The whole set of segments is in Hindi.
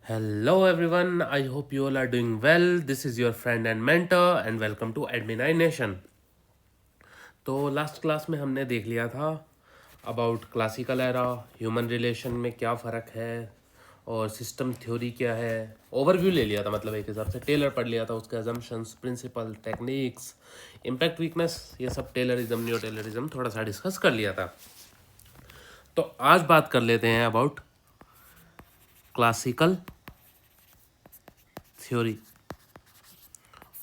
Hello everyone, I hope you all are doing well. This is your friend and mentor and welcome to Admin Nation. तो लास्ट क्लास में हमने देख लिया था about classical era, human relation में क्या फ़र्क है और सिस्टम थ्योरी क्या है। ओवरव्यू ले लिया था, मतलब एक हिसाब से टेलर पढ़ लिया था, उसके assumptions, principle, techniques, impact, weakness, ये सब टेलरिज्म, न्यू टेलरिज्म थोड़ा सा डिस्कस कर लिया था। तो आज बात कर लेते हैं अबाउट क्लासिकल थ्योरी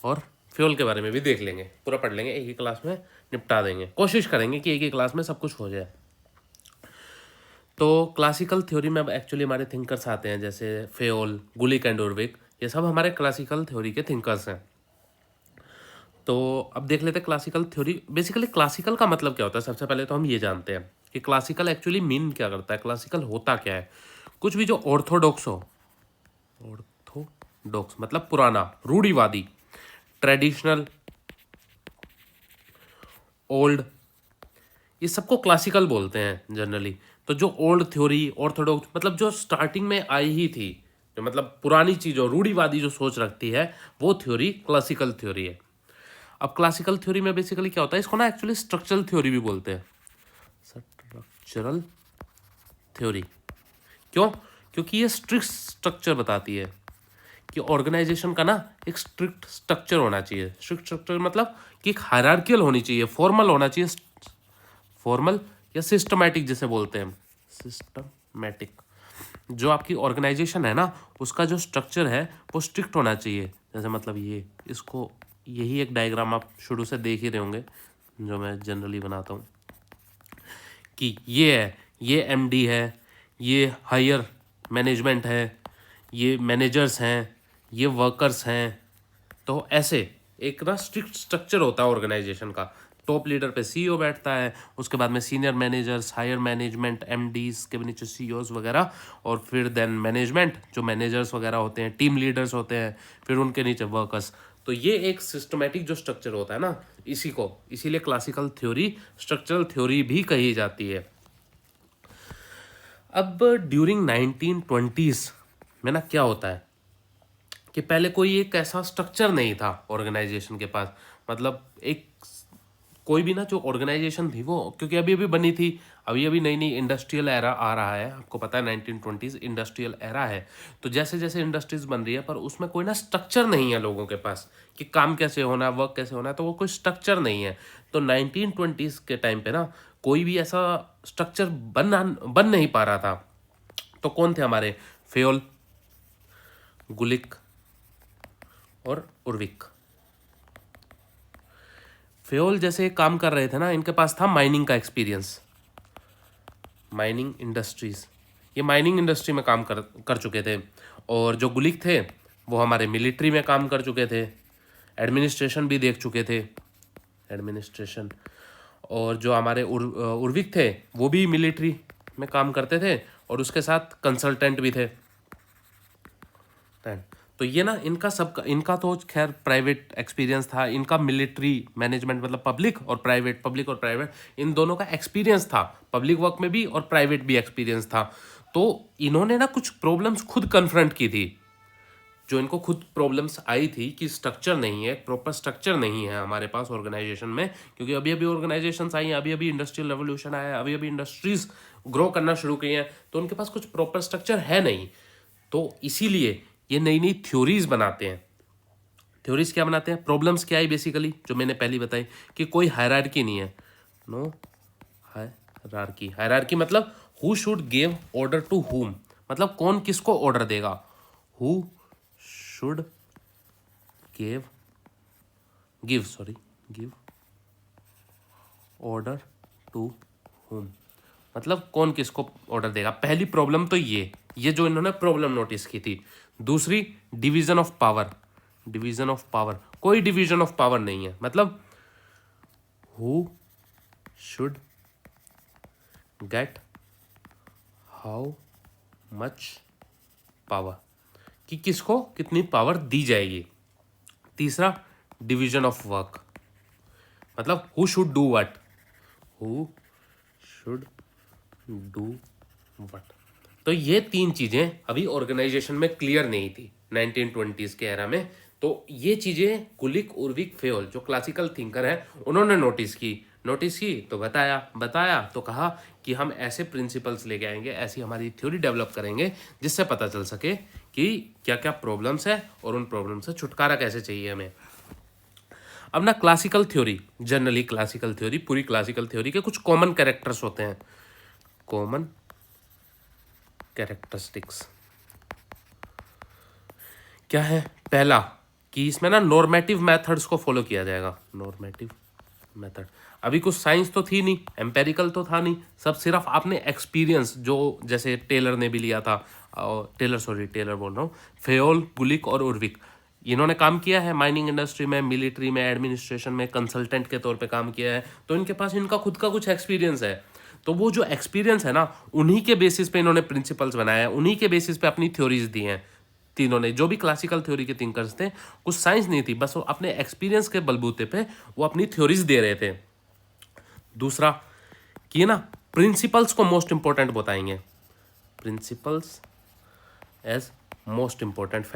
और फ्यूल के बारे में भी देख लेंगे, पूरा पढ़ लेंगे, एक ही क्लास में निपटा देंगे, कोशिश करेंगे कि एक ही क्लास में सब कुछ हो जाए। तो क्लासिकल थ्योरी में अब एक्चुअली हमारे थिंकर्स आते हैं, जैसे फेयोल, गुलिक एंड उर्विक, ये सब हमारे क्लासिकल थ्योरी के थिंकर्स हैं। तो अब देख लेते हैं क्लासिकल थ्योरी। बेसिकली क्लासिकल का मतलब क्या होता है, सबसे पहले तो हम ये जानते हैं कि क्लासिकल एक्चुअली मीन क्या करता है, क्लासिकल होता क्या है। कुछ भी जो ऑर्थोडॉक्स हो, ऑर्थोडॉक्स मतलब पुराना, रूढ़िवादी, ट्रेडिशनल, ओल्ड, ये सबको क्लासिकल बोलते हैं जनरली। तो जो ओल्ड थ्योरी, ऑर्थोडॉक्स मतलब जो स्टार्टिंग में आई ही थी, जो मतलब पुरानी चीज़ों, रूढ़िवादी जो सोच रखती है, वो थ्योरी क्लासिकल थ्योरी है। अब क्लासिकल थ्योरी में बेसिकली क्या होता है, इसको ना एक्चुअली स्ट्रक्चरल थ्योरी भी बोलते हैं। स्ट्रक्चरल थ्योरी क्यों? क्योंकि ये स्ट्रिक्ट स्ट्रक्चर बताती है कि ऑर्गेनाइजेशन का ना एक स्ट्रिक्ट स्ट्रक्चर होना चाहिए। स्ट्रिक्ट स्ट्रक्चर मतलब कि एक हायरार्कियल होनी चाहिए, फॉर्मल होना चाहिए, फॉर्मल या सिस्टमैटिक जिसे बोलते हैं, सिस्टमैटिक। जो आपकी ऑर्गेनाइजेशन है ना, उसका जो स्ट्रक्चर है वो स्ट्रिक्ट होना चाहिए। जैसे मतलब ये, इसको, यही एक डायग्राम आप शुरू से देख ही रहे होंगे जो मैं जनरली बनाता हूँ, कि ये है, ये एमडी है, ये हायर मैनेजमेंट है, ये मैनेजर्स हैं, ये वर्कर्स हैं। तो ऐसे एक ना स्ट्रिक्ट स्ट्रक्चर होता है ऑर्गेनाइजेशन का। टॉप लीडर पे सीईओ बैठता है, उसके बाद में senior managers, higher management, MDs के भी नीचे सीईओज वगैरह, और फिर देन मैनेजमेंट, जो मैनेजर्स वगैरह होते हैं, टीम लीडर्स होते हैं, फिर उनके नीचे वर्कर्स। तो ये एक सिस्टमेटिक जो स्ट्रक्चर होता है ना, इसी को इसीलिए क्लासिकल थ्योरी स्ट्रक्चरल थ्योरी भी कही जाती है। अब ड्यूरिंग 1920s में ना क्या होता है कि पहले कोई एक ऐसा स्ट्रक्चर नहीं था ऑर्गेनाइजेशन के पास। मतलब एक कोई भी ना जो ऑर्गेनाइजेशन थी वो, क्योंकि अभी अभी बनी थी, अभी अभी नई नई इंडस्ट्रियल एरा आ रहा है, आपको पता है 1920s इंडस्ट्रियल एरा है। तो जैसे जैसे इंडस्ट्रीज बन रही है, पर उसमें कोई ना स्ट्रक्चर नहीं है लोगों के पास कि काम कैसे होना है, वर्क कैसे होना है, तो वो कोई स्ट्रक्चर नहीं है। तो 1920s के टाइम पे ना कोई भी ऐसा स्ट्रक्चर बन नहीं पा रहा था। तो कौन थे हमारे? फेयोल, गुलिक और उर्विक। फेयोल जैसे काम कर रहे थे ना, इनके पास था माइनिंग का एक्सपीरियंस, माइनिंग इंडस्ट्रीज, ये माइनिंग इंडस्ट्री में काम कर चुके थे। और जो गुलिक थे वो हमारे मिलिट्री में काम कर चुके थे, एडमिनिस्ट्रेशन भी देख चुके थे, एडमिनिस्ट्रेशन। और जो हमारे उर्विक थे वो भी मिलिट्री में काम करते थे और उसके साथ कंसल्टेंट भी थे। तो ये ना इनका तो खैर प्राइवेट एक्सपीरियंस था, इनका मिलिट्री मैनेजमेंट मतलब पब्लिक और प्राइवेट इन दोनों का एक्सपीरियंस था, पब्लिक वर्क में भी और प्राइवेट भी एक्सपीरियंस था। तो इन्होंने ना कुछ प्रॉब्लम्स खुद कन्फ्रंट की थी, जो इनको खुद प्रॉब्लम्स आई थी कि स्ट्रक्चर नहीं है, प्रॉपर स्ट्रक्चर नहीं है हमारे पास ऑर्गेनाइजेशन में। क्योंकि अभी अभी ऑर्गेनाइजेशंस आई हैं, अभी अभी इंडस्ट्रियल रेवोल्यूशन आया है, अभी अभी इंडस्ट्रीज ग्रो करना शुरू की हैं, तो उनके पास कुछ प्रॉपर स्ट्रक्चर है नहीं। तो इसीलिए ये नई नई थ्योरीज बनाते हैं। थ्योरीज क्या बनाते हैं? प्रॉब्लम्स क्या है बेसिकली, जो मैंने पहले बताई कि कोई हायरार्की नहीं है, नो हायरार्की। हायरार्की मतलब who should give order to whom, मतलब कौन किसको ऑर्डर देगा। Who should give order to whom, मतलब कौन किसको ऑर्डर देगा। पहली प्रॉब्लम तो ये जो इन्होंने प्रॉब्लम नोटिस की थी। दूसरी, division of power. Division of power, कोई डिवीजन ऑफ पावर नहीं है, मतलब who should get how much power, कि किसको कितनी पावर दी जाएगी। तीसरा, डिवीजन ऑफ वर्क, मतलब who should do what, who should do what. तो ये तीन चीज़ें अभी ऑर्गेनाइजेशन में क्लियर नहीं थी 1920s के एरा में। तो ये चीज़ें कुलिक, उर्विक, फेयोल जो क्लासिकल थिंकर हैं उन्होंने नोटिस की तो बताया तो कहा कि हम ऐसे प्रिंसिपल्स लेके आएंगे, ऐसी हमारी थ्योरी डेवलप करेंगे जिससे पता चल सके कि क्या क्या प्रॉब्लम्स है और उन प्रॉब्लम से छुटकारा कैसे चाहिए हमें। अब ना classical theory, generally classical theory, पूरी क्लासिकल थ्योरी के कुछ कॉमन कैरेक्टर्स होते हैं, कॉमन कैरेक्टरिस्टिक्स क्या है। पहला कि इसमें ना नॉर्मेटिव मेथड्स को फॉलो किया जाएगा, नॉर्मेटिव मेथड। अभी कुछ साइंस तो थी नहीं, एम्पेरिकल तो था नहीं, सब सिर्फ आपने एक्सपीरियंस, जो जैसे टेलर ने भी लिया था, टेलर बोल रहा हूँ, फेयोल, गुलिक और उर्विक, इन्होंने काम किया है माइनिंग इंडस्ट्री में, मिलिट्री में, एडमिनिस्ट्रेशन में कंसल्टेंट के तौर पे काम किया है, तो इनके पास इनका खुद का कुछ एक्सपीरियंस है। तो वो जो एक्सपीरियंस है ना, उन्हीं के बेसिस पे इन्होंने प्रिंसिपल्स बनाया है, उन्हीं के बेसिस पे अपनी थ्योरीज दी हैं। तीनों ने, जो भी क्लासिकल थ्योरी के थिंकर्स थे, कुछ साइंस नहीं थी, बस वो अपने एक्सपीरियंस के बलबूते पे वो अपनी थ्योरीज दे रहे थे। दूसरा कि ना प्रिंसिपल्स को मोस्ट इंपॉर्टेंट बताएंगे, principles as most important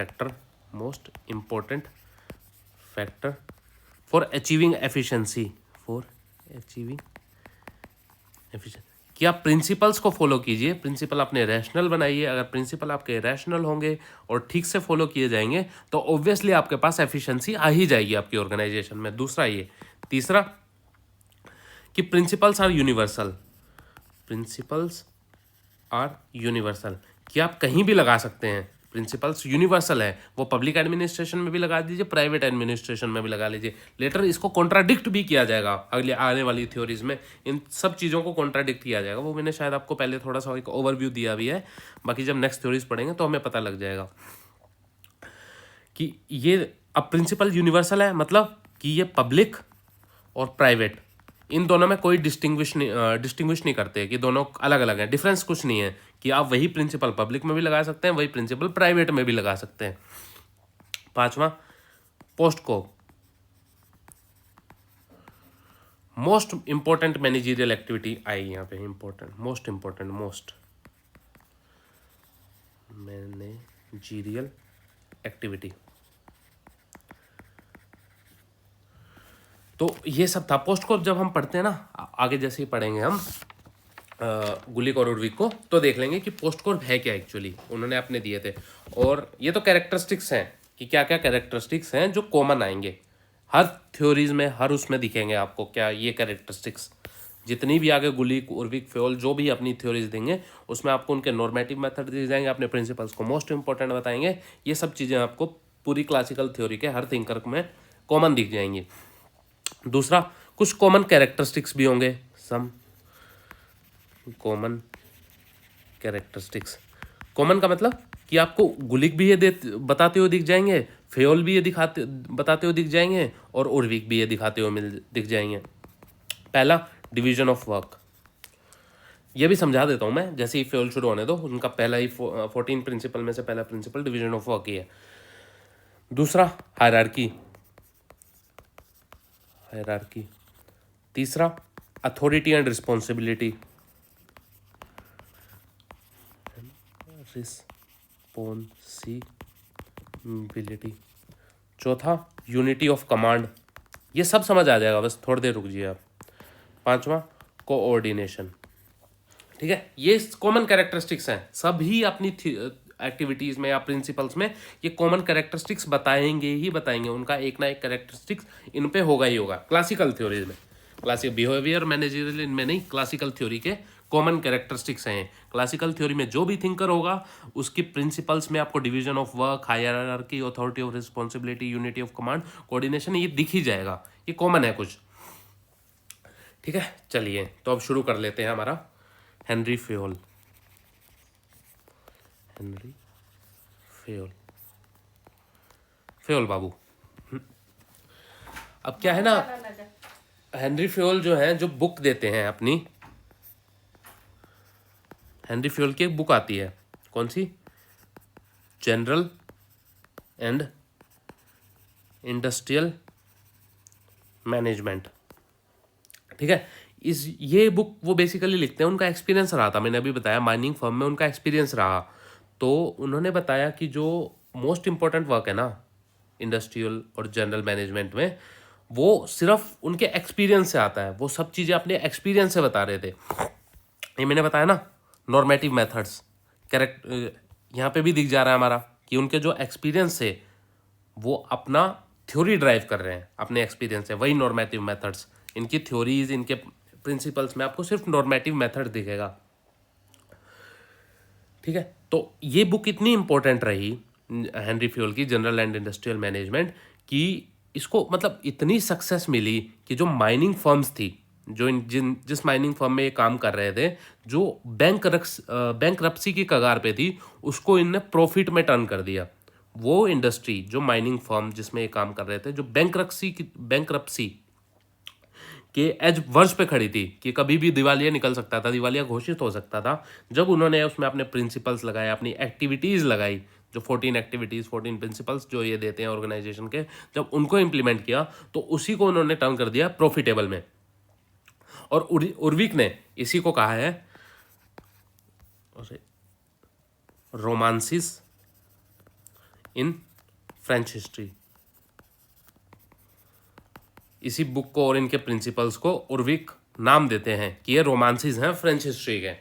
factor for achieving efficiency, कि आप प्रिंसिपल्स को फॉलो कीजिए, प्रिंसिपल अपने रैशनल बनाइए। अगर प्रिंसिपल आपके रैशनल होंगे और ठीक से फॉलो किए जाएंगे तो ऑब्वियसली आपके पास एफिशिएंसी आ ही जाएगी आपकी ऑर्गेनाइजेशन में। दूसरा ये। तीसरा कि प्रिंसिपल्स आर यूनिवर्सल, कि आप कहीं भी लगा सकते हैं, प्रिंसिपल्स यूनिवर्सल है, वो पब्लिक एडमिनिस्ट्रेशन में भी लगा दीजिए, प्राइवेट एडमिनिस्ट्रेशन में भी लगा लीजिए। लेटर इसको कॉन्ट्राडिक्ट भी किया जाएगा अगले आने वाली थ्योरीज में, इन सब चीज़ों को कॉन्ट्राडिक्ट किया जाएगा। वो मैंने शायद आपको पहले थोड़ा सा एक ओवरव्यू दिया भी है, बाकी जब नेक्स्ट थ्योरीज पढ़ेंगे तो हमें पता लग जाएगा कि ये अब प्रिंसिपल यूनिवर्सल है, मतलब कि ये पब्लिक और प्राइवेट इन दोनों में कोई डिस्टिंग्विश नहीं करते कि दोनों अलग अलग हैं, डिफरेंस कुछ नहीं है, कि आप वही प्रिंसिपल पब्लिक में भी लगा सकते हैं, वही प्रिंसिपल प्राइवेट में भी लगा सकते हैं। पांचवा, पोस्ट को मोस्ट इंपॉर्टेंट मैनेजरियल एक्टिविटी आई यहाँ पे, मोस्ट मैनेजरियल एक्टिविटी। तो ये सब था पोस्ट को। जब हम पढ़ते हैं ना आगे, जैसे ही पढ़ेंगे हम गुलिक और उर्विक को, तो देख लेंगे कि पोस्ट कोर है क्या एक्चुअली, उन्होंने अपने दिए थे। और ये तो कैरेक्टरिस्टिक्स हैं कि क्या क्या कैरेक्टरिस्टिक्स हैं जो कॉमन आएंगे हर थ्योरीज में, हर उसमें दिखेंगे आपको क्या ये कैरेक्टरिस्टिक्स। जितनी भी आगे गुलिक, उर्विक, फेयोल जो भी अपनी थ्योरीज देंगे उसमें आपको उनके नॉर्मेटिव मेथड दिए जाएंगे, अपने प्रिंसिपल्स को मोस्ट इंपॉर्टेंट बताएंगे। ये सब चीज़ें आपको पूरी क्लासिकल थ्योरी के हर थिंकर में कॉमन दिख जाएंगी। दूसरा, कुछ कॉमन कैरेक्टरिस्टिक्स भी होंगे, सम कॉमन कैरेक्टरिस्टिक्स। कॉमन का मतलब कि आपको गुलिक भी ये बताते हुए दिख जाएंगे, फेयोल भी ये बताते हुए दिख जाएंगे, और उर्विक भी ये दिखाते हुए दिख जाएंगे। पहला, डिवीजन ऑफ वर्क। ये भी समझा देता हूँ मैं, जैसे ही फेयोल शुरू होने दो। उनका पहला ही 14 प्रिंसिपल में से पहला प्रिंसिपल डिवीजन ऑफ वर्क ही है। दूसरा, हायरार्की। तीसरा, अथॉरिटी एंड रिस्पॉन्सिबिलिटी। चौथा, यूनिटी ऑफ कमांड। ये सब समझ आ जाएगा, बस थोड़ी देर रुक जाइए आप। पांचवा, कोऑर्डिनेशन। ठीक है, ये कॉमन कैरेक्टरिस्टिक्स हैं, सभी अपनी एक्टिविटीज में या प्रिंसिपल्स में ये कॉमन कैरेक्टरिस्टिक्स बताएंगे। उनका एक ना एक कैरेक्टरिस्टिक्स इन पे होगा ही होगा क्लासिकल थ्योरीज में। क्लासिकल बिहेवियर मैनेजरियल इनमें नहीं, क्लासिकल थ्योरी के कॉमन कैरेक्टरिस्टिक्स हैं। क्लासिकल थ्योरी में जो भी थिंकर होगा उसकी प्रिंसिपल्स में आपको division of work, hierarchy, authority of responsibility, unity of command, coordination, ये दिख ही जाएगा, ये कॉमन है कुछ। ठीक है, चलिए तो अब शुरू कर लेते हैं हमारा हेनरी फेयोल। फेयोल बाबू। अब क्या है ना, हेनरी फेयोल जो है, जो बुक देते हैं अपनी, हेनरी फेयोल की एक बुक आती है, कौन सी, जनरल एंड इंडस्ट्रियल मैनेजमेंट। ठीक है, इस ये बुक वो बेसिकली लिखते हैं, उनका एक्सपीरियंस रहा था, मैंने अभी बताया माइनिंग फर्म में उनका एक्सपीरियंस रहा, तो उन्होंने बताया कि जो मोस्ट इम्पोर्टेंट वर्क है ना इंडस्ट्रियल और जनरल मैनेजमेंट में, वो सिर्फ उनके एक्सपीरियंस से आता है, वो सब चीज़ें अपने एक्सपीरियंस से बता रहे थे। ये मैंने बताया ना नॉर्मेटिव मेथड्स, करेक्ट, यहाँ पे भी दिख जा रहा है हमारा कि उनके जो एक्सपीरियंस से वो अपना थ्योरी ड्राइव कर रहे हैं अपने एक्सपीरियंस से, वही नॉर्मेटिव मेथड्स, इनकी थ्योरीज, इनके प्रिंसिपल्स में आपको सिर्फ नॉर्मेटिव मेथड दिखेगा। ठीक है, तो ये बुक इतनी इंपॉर्टेंट रही हेनरी फ्योल की जनरल एंड इंडस्ट्रियल मैनेजमेंट, कि इसको मतलब इतनी सक्सेस मिली कि जो माइनिंग फर्म्स थी, जो जिस माइनिंग फर्म में ये काम कर रहे थे, जो बैंकरप्सी की कगार पे थी, उसको इनने प्रॉफिट में टर्न कर दिया। वो इंडस्ट्री, जो माइनिंग फर्म जिसमें ये काम कर रहे थे, जो बैंकरप्सी के एज वर्ज पे खड़ी थी कि कभी भी दिवालिया निकल सकता था, दिवालिया घोषित हो सकता था, जब उन्होंने उसमें अपने प्रिंसिपल्स लगाए, अपनी एक्टिविटीज़ लगाई, जो 14 एक्टिविटीज़, 14 प्रिंसिपल्स जो ये देते हैं ऑर्गेनाइजेशन के, जब उनको इम्प्लीमेंट किया तो उसी को उन्होंने टर्न कर दिया प्रॉफिटेबल में। और उर्विक ने इसी को कहा है रोमांसिस इन फ्रेंच हिस्ट्री। इसी बुक को और इनके प्रिंसिपल्स को उर्विक नाम देते हैं कि ये रोमांसिस हैं फ्रेंच हिस्ट्री के।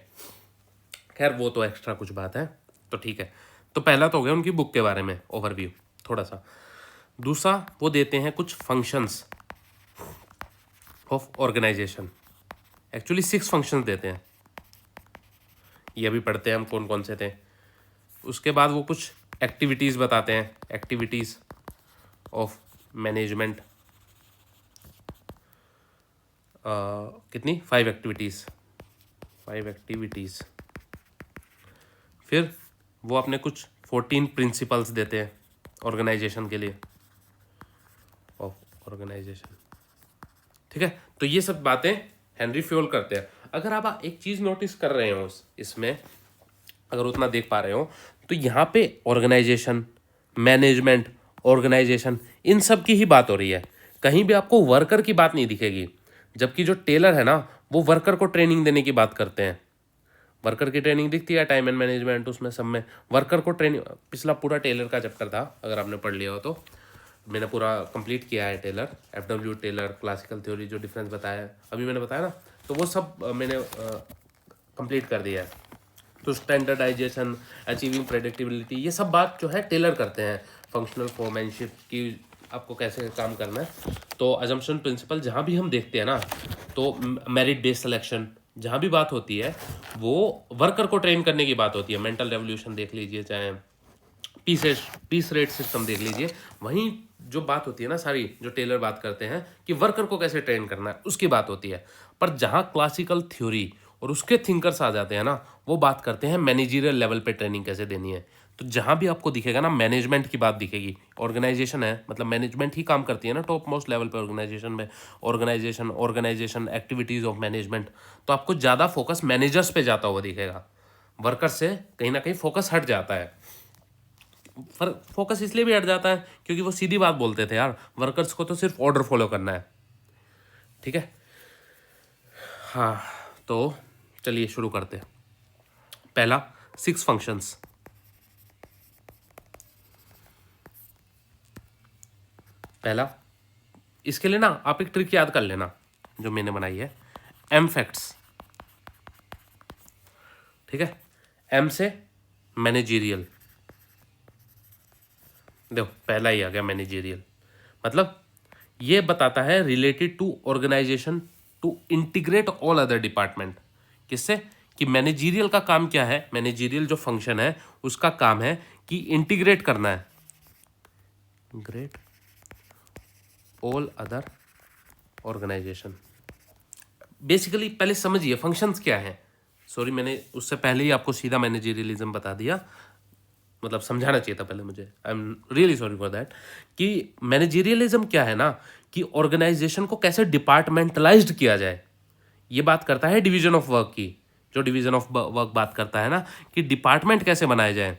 खैर वो तो एक्स्ट्रा कुछ बात है, तो ठीक है। तो पहला तो हो गया उनकी बुक के बारे में ओवरव्यू थोड़ा सा। दूसरा, वो देते हैं कुछ functions of organisation. Actually 6 functions देते हैं, ये अभी पढ़ते हैं हम कौन कौन से थे। उसके बाद वो कुछ एक्टिविटीज़ बताते हैं, एक्टिविटीज़ ऑफ मैनेजमेंट, कितनी 5 एक्टिविटीज़, 5 एक्टिविटीज़। फिर वो अपने कुछ 14 प्रिंसिपल्स देते हैं ऑर्गेनाइजेशन के लिए, ऑफ ऑर्गेनाइजेशन। ठीक है, तो ये सब बातें हेनरी फ्योल करते हैं। अगर आप एक चीज़ नोटिस कर रहे हो इसमें, अगर उतना देख पा रहे हो, तो यहाँ पे ऑर्गेनाइजेशन, मैनेजमेंट, ऑर्गेनाइजेशन, इन सब की ही बात हो रही है। कहीं भी आपको वर्कर की बात नहीं दिखेगी, जबकि जो टेलर है ना, वो वर्कर को ट्रेनिंग देने की बात करते हैं। वर्कर की ट्रेनिंग दिखती है टाइम एंड मैनेजमेंट, उसमें सब में वर्कर को ट्रेनिंग। पिछला पूरा टेलर का चैप्टर था, अगर आपने पढ़ लिया हो तो, मैंने पूरा कंप्लीट किया है। Taylor, FW Taylor, classical theory, जो डिफरेंस बताया है अभी मैंने बताया ना, तो वो सब मैंने कंप्लीट कर दिया है। तो स्टैंडर्डाइजेशन, अचीविंग प्रेडिक्टेबिलिटी, ये सब बात जो है टेलर करते हैं। फंक्शनल फोरमैनशिप की आपको कैसे काम करना है। तो अजम्पशन प्रिंसिपल जहाँ भी हम देखते हैं ना, तो मेरिट बेस्ड सिलेक्शन जहाँ भी बात होती है, वो वर्कर को ट्रेन करने की बात होती है। मेंटल रेवोल्यूशन देख लीजिए, चाहे पीस रेट सिस्टम देख लीजिए, वहीं जो बात होती है ना सारी, जो टेलर बात करते हैं कि वर्कर को कैसे ट्रेन करना है, उसकी बात होती है। पर जहाँ क्लासिकल थ्योरी और उसके थिंकर्स आ जाते हैं ना, वो बात करते हैं मैनेजरियल लेवल पे ट्रेनिंग कैसे देनी है। तो जहाँ भी आपको दिखेगा ना, मैनेजमेंट की बात दिखेगी। ऑर्गेनाइजेशन है, मतलब मैनेजमेंट ही काम करती है ना टॉप मोस्ट लेवल पे ऑर्गेनाइजेशन में। ऑर्गेनाइजेशन एक्टिविटीज़ ऑफ मैनेजमेंट, तो आपको ज़्यादा फोकस मैनेजर्स पे जाता हुआ दिखेगा, वर्कर से कहीं ना कहीं फोकस हट जाता है। फोकस इसलिए भी हट जाता है क्योंकि वो सीधी बात बोलते थे यार, वर्कर्स को तो सिर्फ ऑर्डर फॉलो करना है। ठीक है, हाँ, तो चलिए शुरू करते हैं। पहला, 6 फंक्शंस। पहला, इसके लिए ना आप एक ट्रिक याद कर लेना जो मैंने बनाई है, एम फैक्ट्स। ठीक है, एम से मैनेजरियल। देखो पहला ही आ गया मैनेजरियल, मतलब ये बताता है related to organisation to integrate all other department. किससे? कि मैनेजरियल का काम क्या है, मैनेजरियल जो फंक्शन है उसका काम है कि इंटीग्रेट करना है, great all other organisation. Basically पहले समझिए फंक्शंस क्या है। सॉरी, मैंने उससे पहले ही आपको सीधा मैनेजरियलिज्म बता दिया, मतलब समझाना चाहिए था पहले मुझे। I am really sorry for that. कि मैनेजरियलिज्म क्या है ना, कि ऑर्गेनाइजेशन को कैसे डिपार्टमेंटलाइज्ड किया जाए। ये बात करता है डिवीजन ऑफ वर्क की, जो डिवीजन ऑफ वर्क बात करता है ना, कि डिपार्टमेंट कैसे बनाए जाए।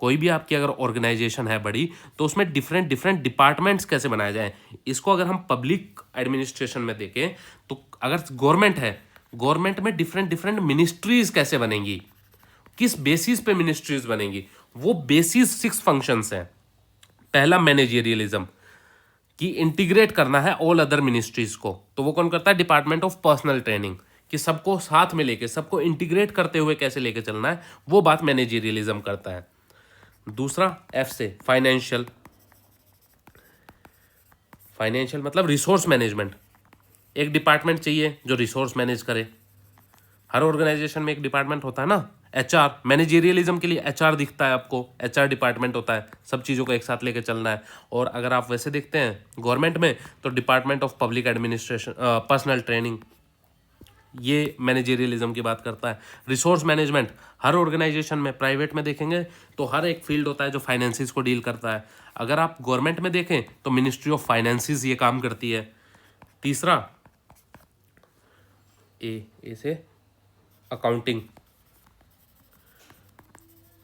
कोई भी आपकी अगर ऑर्गेनाइजेशन है बड़ी, तो उसमें डिफरेंट डिफरेंट डिपार्टमेंट्स कैसे बनाए जाएं। इसको अगर हम पब्लिक एडमिनिस्ट्रेशन में देखें, तो अगर गवर्नमेंट है, गवर्नमेंट में डिफरेंट डिफरेंट मिनिस्ट्रीज कैसे बनेंगी, किस बेसिस पे मिनिस्ट्रीज बनेंगी, वो बेसिस 6 फंक्शंस हैं। पहला मैनेजेरियलिज्म, कि इंटीग्रेट करना है ऑल अदर मिनिस्ट्रीज को, तो वो कौन करता है, डिपार्टमेंट ऑफ पर्सनल ट्रेनिंग, कि सबको साथ में लेके, सबको इंटीग्रेट करते हुए कैसे लेके चलना है, वो बात मैनेजेरियलिज्म करता है। दूसरा एफ से फाइनेंशियल, फाइनेंशियल मतलब रिसोर्स मैनेजमेंट, एक डिपार्टमेंट चाहिए जो रिसोर्स मैनेज करे। हर ऑर्गेनाइजेशन में एक डिपार्टमेंट होता है ना, एचआर, मैनेजेरियलिज्म के लिए एचआर दिखता है आपको, एचआर डिपार्टमेंट होता है, सब चीज़ों को एक साथ लेके चलना है। और अगर आप वैसे देखते हैं गवर्नमेंट में, तो department of public administration, personal training, ये मैनेजेरियलिज्म की बात करता है। रिसोर्स मैनेजमेंट, हर ऑर्गेनाइजेशन में, प्राइवेट में देखेंगे तो हर एक फील्ड होता है जो फाइनेंसिस को डील करता है। अगर आप गवर्नमेंट में देखें तो मिनिस्ट्री ऑफ फाइनेंसिस ये काम करती है। तीसरा ए से अकाउंटिंग,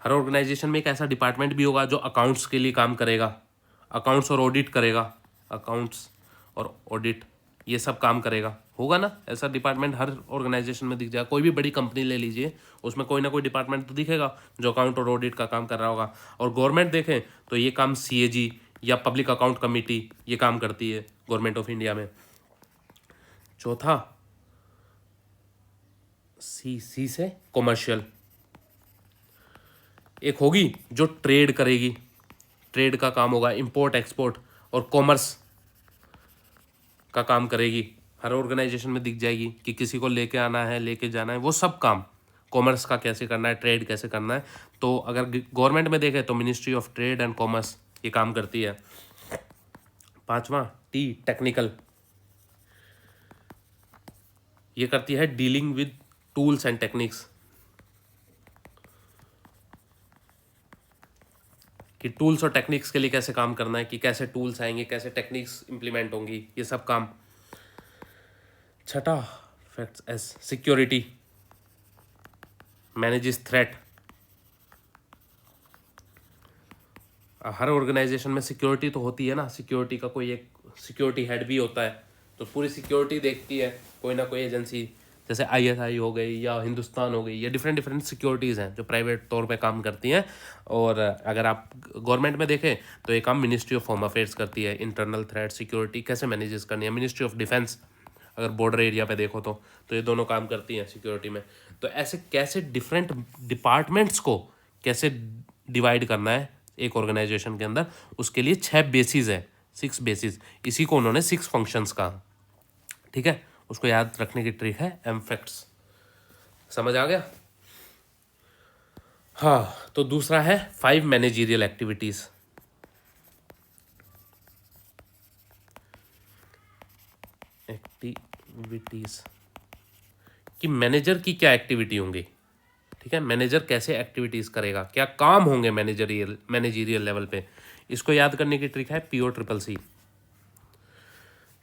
हर ऑर्गेनाइजेशन में एक ऐसा डिपार्टमेंट भी होगा जो अकाउंट्स के लिए काम करेगा, अकाउंट्स और ऑडिट करेगा, अकाउंट्स और ऑडिट ये सब काम करेगा, होगा ना ऐसा डिपार्टमेंट हर ऑर्गेनाइजेशन में दिख जाएगा। कोई भी बड़ी कंपनी ले लीजिए, उसमें कोई ना कोई डिपार्टमेंट तो दिखेगा जो अकाउंट और ऑडिट का काम कर रहा होगा। और गवर्नमेंट देखें तो ये काम सीएजी या पब्लिक अकाउंट कमेटी ये काम करती है गवर्नमेंट ऑफ इंडिया में। चौथा सी से कॉमर्शियल, एक होगी जो ट्रेड करेगी, ट्रेड का काम होगा, इंपोर्ट एक्सपोर्ट और कॉमर्स का काम करेगी। हर ऑर्गेनाइजेशन में दिख जाएगी कि किसी को लेके आना है, लेके जाना है, वो सब काम कॉमर्स का कैसे करना है, ट्रेड कैसे करना है। तो अगर गवर्नमेंट में देखें तो ministry of trade and commerce ये काम करती है। पांचवा टी टेक्निकल, ये करती है dealing with tools and techniques, कि टूल्स और टेक्निक्स के लिए कैसे काम करना है, कि कैसे टूल्स आएंगे, कैसे टेक्निक्स इंप्लीमेंट होंगी, ये सब काम। छठा फैक्ट्स एस सिक्योरिटी, मैनेजेस थ्रेट, हर ऑर्गेनाइजेशन में सिक्योरिटी तो होती है ना, सिक्योरिटी का कोई एक सिक्योरिटी हेड भी होता है, तो पूरी सिक्योरिटी देखती है कोई ना कोई एजेंसी, जैसे आईएसआई हो गई या हिंदुस्तान हो गई, ये डिफरेंट डिफरेंट सिक्योरिटीज़ हैं जो प्राइवेट तौर पे काम करती हैं। और अगर आप गवर्नमेंट में देखें तो ये काम मिनिस्ट्री ऑफ होम अफेयर्स करती है, इंटरनल थ्रेट सिक्योरिटी कैसे मैनेजेस करनी है। मिनिस्ट्री ऑफ डिफेंस अगर बॉर्डर एरिया पे देखो तो ये दोनों काम करती हैं सिक्योरिटी में। तो ऐसे कैसे डिफरेंट डिपार्टमेंट्स को कैसे डिवाइड करना है एक ऑर्गेनाइजेशन के अंदर, उसके लिए 6 बेसिस है, 6 बेसिस, इसी को उन्होंने 6 फंक्शंस कहा। ठीक है, उसको याद रखने की ट्रिक है एमफैक्ट्स। समझ आ गया? हाँ, तो दूसरा है 5 मैनेजरियल एक्टिविटीज। कि मैनेजर की क्या एक्टिविटी होंगी। ठीक है, मैनेजर कैसे एक्टिविटीज करेगा, क्या काम होंगे मैनेजरियल लेवल पे, इसको याद करने की ट्रिक है PO CCC।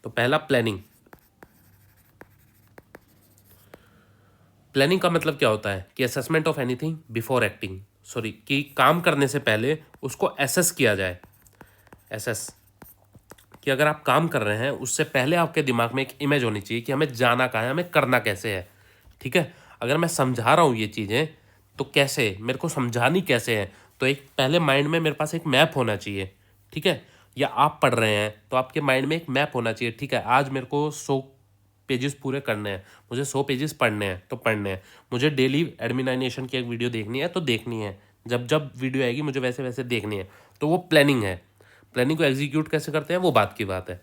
तो पहला प्लानिंग, प्लानिंग का मतलब क्या होता है कि assessment of anything before acting, sorry, कि काम करने से पहले उसको एसेस किया जाए। एसेस कि अगर आप काम कर रहे हैं उससे पहले आपके दिमाग में एक इमेज होनी चाहिए कि हमें जाना कहाँ है, हमें करना कैसे है। ठीक है, अगर मैं समझा रहा हूँ ये चीज़ें तो कैसे, मेरे को समझानी कैसे है, तो एक पहले माइंड में मेरे पास एक मैप होना चाहिए। ठीक है, या आप पढ़ रहे हैं तो आपके माइंड में एक मैप होना चाहिए। ठीक है, आज मेरे को 100 पेजेस पूरे करने हैं, मुझे 100 पेजेस पढ़ने हैं तो पढ़ने हैं, मुझे डेली एडमिनाइजेशन की एक वीडियो देखनी है तो देखनी है, जब जब वीडियो आएगी मुझे वैसे वैसे देखनी है। तो वो प्लानिंग है। प्लानिंग को एग्जीक्यूट कैसे करते हैं वो बात की बात है।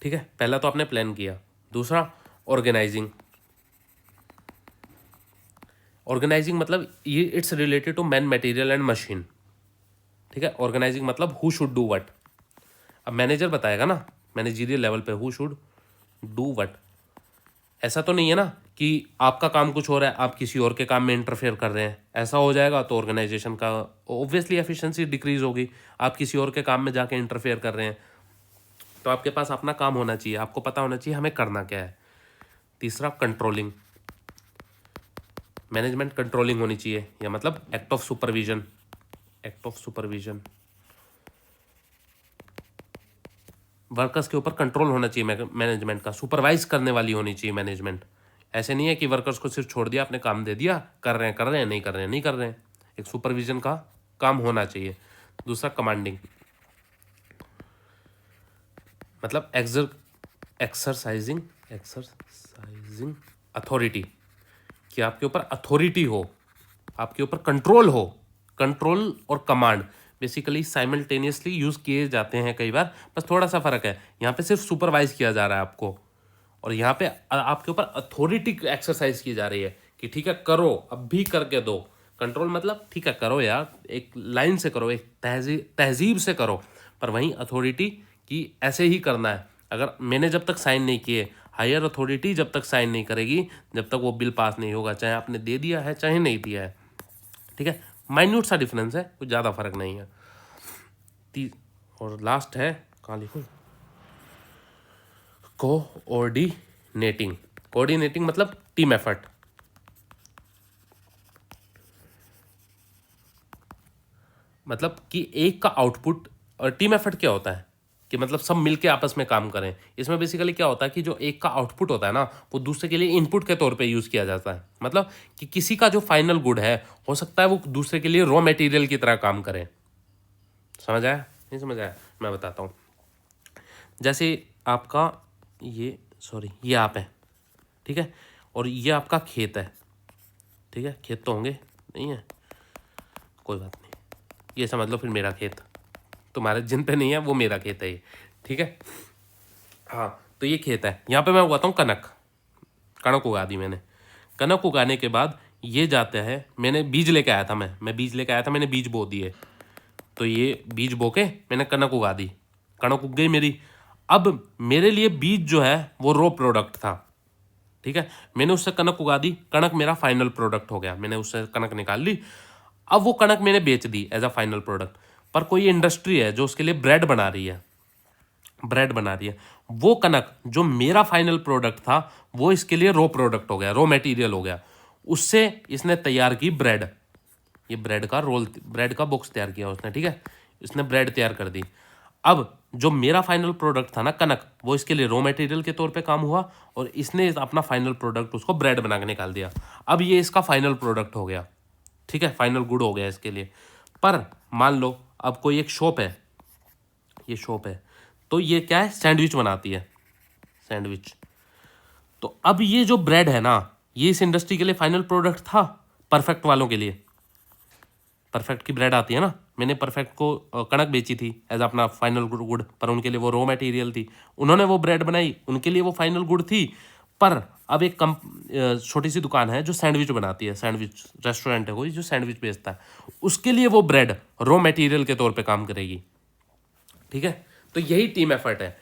ठीक है, पहला तो आपने प्लान किया। दूसरा ऑर्गेनाइजिंग, ऑर्गेनाइजिंग मतलब ये it's related to man, material and machine. ठीक है, ऑर्गेनाइजिंग मतलब हु शुड डू व्हाट। अब मैनेजर बताएगा ना मैनेजरियल लेवल पे हु शुड डू व्हाट। ऐसा तो नहीं है ना कि आपका काम कुछ हो रहा है, आप किसी और के काम में इंटरफेयर कर रहे हैं, ऐसा हो जाएगा तो ऑर्गेनाइजेशन का ऑब्वियसली एफिशिएंसी डिक्रीज होगी। आप किसी और के काम में जाके इंटरफेयर कर रहे हैं, तो आपके पास अपना काम होना चाहिए, आपको पता होना चाहिए हमें करना क्या है। तीसरा कंट्रोलिंग, मैनेजमेंट कंट्रोलिंग होनी चाहिए, या मतलब act of supervision, act of supervision, workers के ऊपर कंट्रोल होना चाहिए मैनेजमेंट का, सुपरवाइज करने वाली होनी चाहिए मैनेजमेंट। ऐसे नहीं है कि वर्कर्स को सिर्फ छोड़ दिया, अपने काम दे दिया, कर रहे हैं, नहीं कर रहे हैं, नहीं कर रहे हैं। एक सुपरविजन का काम होना चाहिए। दूसरा कमांडिंग, मतलब एक्सरसाइजिंग अथॉरिटी, कि आपके ऊपर अथॉरिटी हो, आपके ऊपर कंट्रोल हो। कंट्रोल और कमांड बेसिकली साइमल्टेनियसली यूज किए जाते हैं कई बार, बस थोड़ा सा फर्क है। यहाँ पे सिर्फ सुपरवाइज किया जा रहा है आपको, और यहाँ पे आपके ऊपर अथॉरिटी एक्सरसाइज की जा रही है कि ठीक है करो, अब भी करके दो। कंट्रोल मतलब ठीक है करो यार, एक लाइन से करो, एक तहजीब से करो, पर वहीं अथॉरिटी की ऐसे ही करना है। अगर मैंने जब तक साइन नहीं किए, हायर अथॉरिटी जब तक साइन नहीं करेगी, जब तक वो बिल पास नहीं होगा, चाहे आपने दे दिया है चाहे नहीं दिया है। ठीक है, माइन्यूट सा डिफरेंस है, कुछ ज़्यादा फर्क नहीं है। और लास्ट है, कहाँ लिखूँ, कोऑर्डिनेटिंग। कोऑर्डिनेटिंग मतलब टीम एफर्ट। मतलब कि एक का आउटपुट, और टीम एफर्ट क्या होता है कि मतलब सब मिलके आपस में काम करें। इसमें बेसिकली क्या होता है कि जो एक का आउटपुट होता है ना, वो दूसरे के लिए इनपुट के तौर पे यूज़ किया जाता है। मतलब कि किसी का जो फाइनल गुड है, हो सकता है वो दूसरे के लिए रॉ मटेरियल की तरह काम करे। समझ आया? नहीं समझ आया? मैं बताता हूँ। जैसे आपका ये आप है, ठीक है, और ये आपका खेत है, ठीक है, खेत तो होंगे नहीं है, कोई बात नहीं, ये समझ लो फिर मेरा खेत, तुम्हारे जिन पे नहीं है वो मेरा खेत है ये, ठीक है। हाँ, तो ये खेत है, यहाँ पे मैं उगाता हूँ कणक उगा दी मैंने। कणक उगाने के बाद ये जाते हैं, मैंने बीज लेके आया था, मैं बीज लेके आया था, मैंने बीज बो दिए। तो ये बीज बो के मैंने कणक उगा दी, कणक उग गई मेरी। अब मेरे लिए बीज जो है वो रॉ प्रोडक्ट था, ठीक है, मैंने उससे कणक उगा दी, कणक मेरा फाइनल प्रोडक्ट हो गया, मैंने उससे कणक निकाल ली। अब वो कणक मैंने बेच दी एज अ फाइनल प्रोडक्ट। पर कोई इंडस्ट्री है जो उसके लिए ब्रेड बना रही है, वो कणक जो मेरा फाइनल प्रोडक्ट था, वो इसके लिए रॉ प्रोडक्ट हो गया, रॉ मटेरियल हो गया। उससे इसने तैयार की ब्रेड, ये ब्रेड का बॉक्स तैयार किया उसने, ठीक है, इसने ब्रेड तैयार कर दी। अब जो मेरा फाइनल प्रोडक्ट था ना कणक, वो इसके लिए रॉ मटेरियल के तौर पे काम हुआ, और इसने अपना फाइनल प्रोडक्ट उसको ब्रेड बना के निकाल दिया। अब ये इसका फाइनल प्रोडक्ट हो गया, ठीक है, फाइनल गुड हो गया इसके लिए। पर मान लो अब कोई एक शॉप है, ये शॉप है, तो ये क्या है, सैंडविच बनाती है, सैंडविच। तो अब ये जो ब्रेड है ना, ये इस इंडस्ट्री के लिए फाइनल प्रोडक्ट था, परफेक्ट वालों के लिए। परफेक्ट की ब्रेड आती है ना, मैंने परफेक्ट को कणक बेची थी एज अपना फाइनल गुड, पर उनके लिए वो रॉ मटेरियल थी, उन्होंने वो ब्रेड बनाई, उनके लिए वो फाइनल गुड थी। पर अब एक छोटी सी दुकान है जो सैंडविच बनाती है, सैंडविच रेस्टोरेंट है कोई जो सैंडविच बेचता है, उसके लिए वो ब्रेड रॉ मटेरियल के तौर पे काम करेगी, ठीक है। तो यही टीम एफर्ट है।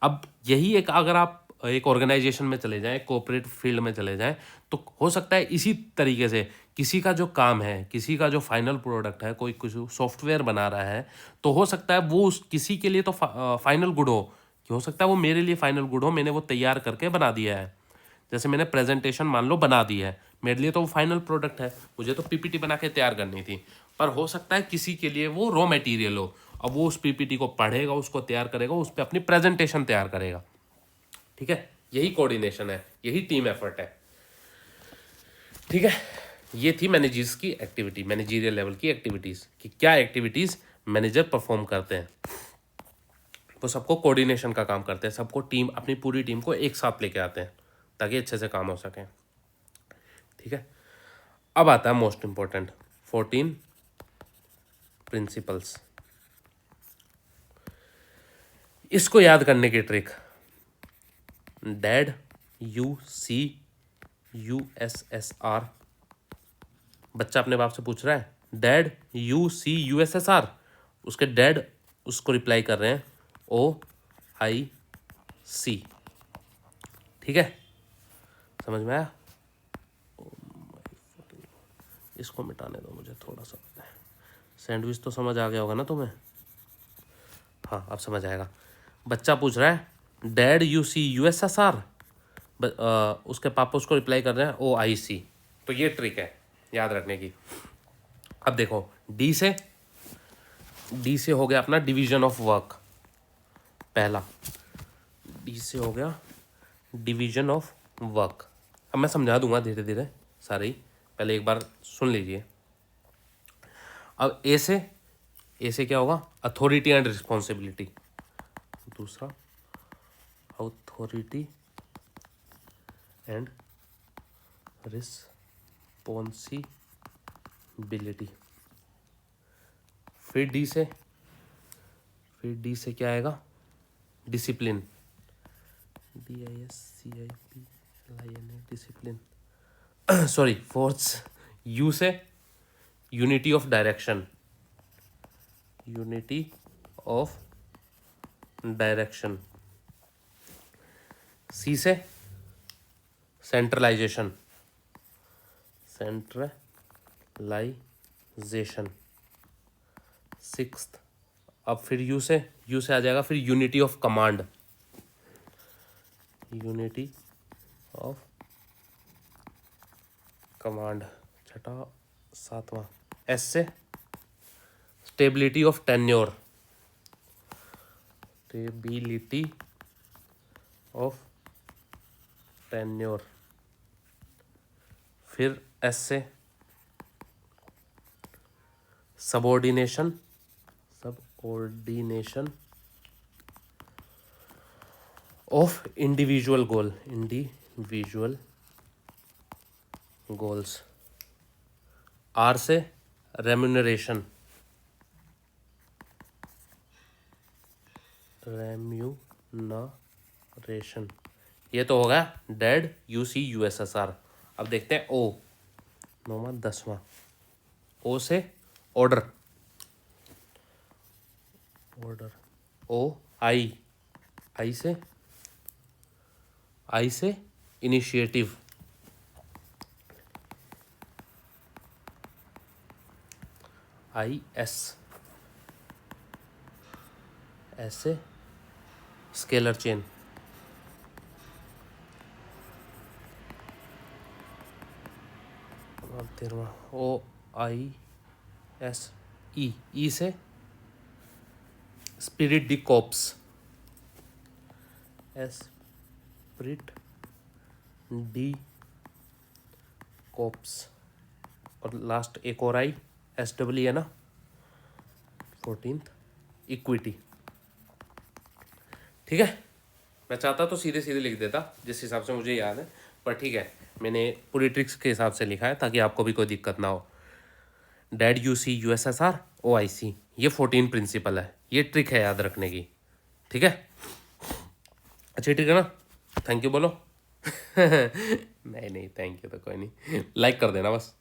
अब यही एक, अगर आप एक ऑर्गेनाइजेशन में चले जाएं, कोऑपरेट फील्ड में चले जाएं, तो हो सकता है इसी तरीके से किसी का जो काम है, किसी का जो फाइनल प्रोडक्ट है, कोई कुछ सॉफ्टवेयर बना रहा है, तो हो सकता है वो उस किसी के लिए तो फाइनल गुड हो, कि हो सकता है वो मेरे लिए फाइनल गुड हो, मैंने वो तैयार करके बना दिया है। जैसे मैंने प्रेजेंटेशन मान लो बना दी है, मेरे लिए तो वो फाइनल प्रोडक्ट है, मुझे तो पीपीटी बना के तैयार करनी थी, पर हो सकता है किसी के लिए वो रॉ मटेरियल हो। अब वो उस पीपीटी को पढ़ेगा, उसको तैयार करेगा, उस पर अपनी प्रेजेंटेशन तैयार करेगा, ठीक है। यही कोऑर्डिनेशन है, यही टीम एफर्ट है, ठीक है। ये थी मैनेजर्स की एक्टिविटी, मैनेजरियल लेवल की एक्टिविटीज़, कि क्या एक्टिविटीज़ मैनेजर परफॉर्म करते हैं। वो सबको कोऑर्डिनेशन का काम करते हैं, सबको टीम, अपनी पूरी टीम को एक साथ लेके आते हैं ताकि अच्छे से काम हो सके, ठीक है। अब आता है मोस्ट इंपॉर्टेंट 14 प्रिंसिपल्स। इसको याद करने की ट्रिक, डैड UCUSSR, बच्चा अपने बाप से पूछ रहा है डैड UCUSSR, उसके डैड उसको रिप्लाई कर रहे हैं OIC, ठीक है, समझ में आया? इसको मिटाने दो मुझे थोड़ा सा, सैंडविच तो समझ आ गया होगा ना तुम्हें? हाँ, अब समझ आएगा। बच्चा पूछ रहा है डैड UCUSSR, उसके पापा उसको रिप्लाई कर रहे हैं OIC। तो ये ट्रिक है याद रखने की। अब देखो, डी से डी से हो गया अपना डिवीजन ऑफ वर्क, पहला डी से हो गया डिवीजन ऑफ वर्क। अब मैं समझा दूंगा धीरे धीरे सारे ही, पहले एक बार सुन लीजिए। अब ए से क्या होगा, अथॉरिटी एंड रिस्पॉन्सिबिलिटी, दूसरा अथॉरिटी एंड रिस्पॉन्सिबिलिटी। फिर डी से क्या आएगा, discipline, DISCIPLIN, discipline. Sorry, fourth U से unity of direction, unity of direction. C से सेंट्रलाइजेशन, सेंट्रलाइजेशन। सिक्स्थ, अब फिर यू से आ जाएगा फिर unity of command, unity of command. छठा, सातवां, एस से stability of tenure, stability of tenure. फिर एस से subordination of individual goals. R से रेम्यूनरेशन, ये तो होगा डेड UC USSR। अब देखते हैं ओ, 9वां 10वां। ओ से ऑर्डर, ओ आई से इनिशिएटिव, IS ऐसे स्केलर चेन। अब 13वां OIS ई से spirit D cops, spirit D cops. और लास्ट एक और आई SW है ना, 14th इक्विटी। ठीक है, मैं चाहता तो सीधे सीधे लिख देता जिस हिसाब से मुझे याद है, पर ठीक है मैंने पूरी ट्रिक्स के हिसाब से लिखा है ताकि आपको भी कोई दिक्कत ना हो। डेड UC USSR OIC, ये 14 प्रिंसिपल है, ये ट्रिक है याद रखने की। ठीक है, अच्छा ठीक है ना, थैंक यू बोलो। नहीं थैंक यू तो कोई नहीं, लाइक कर देना बस।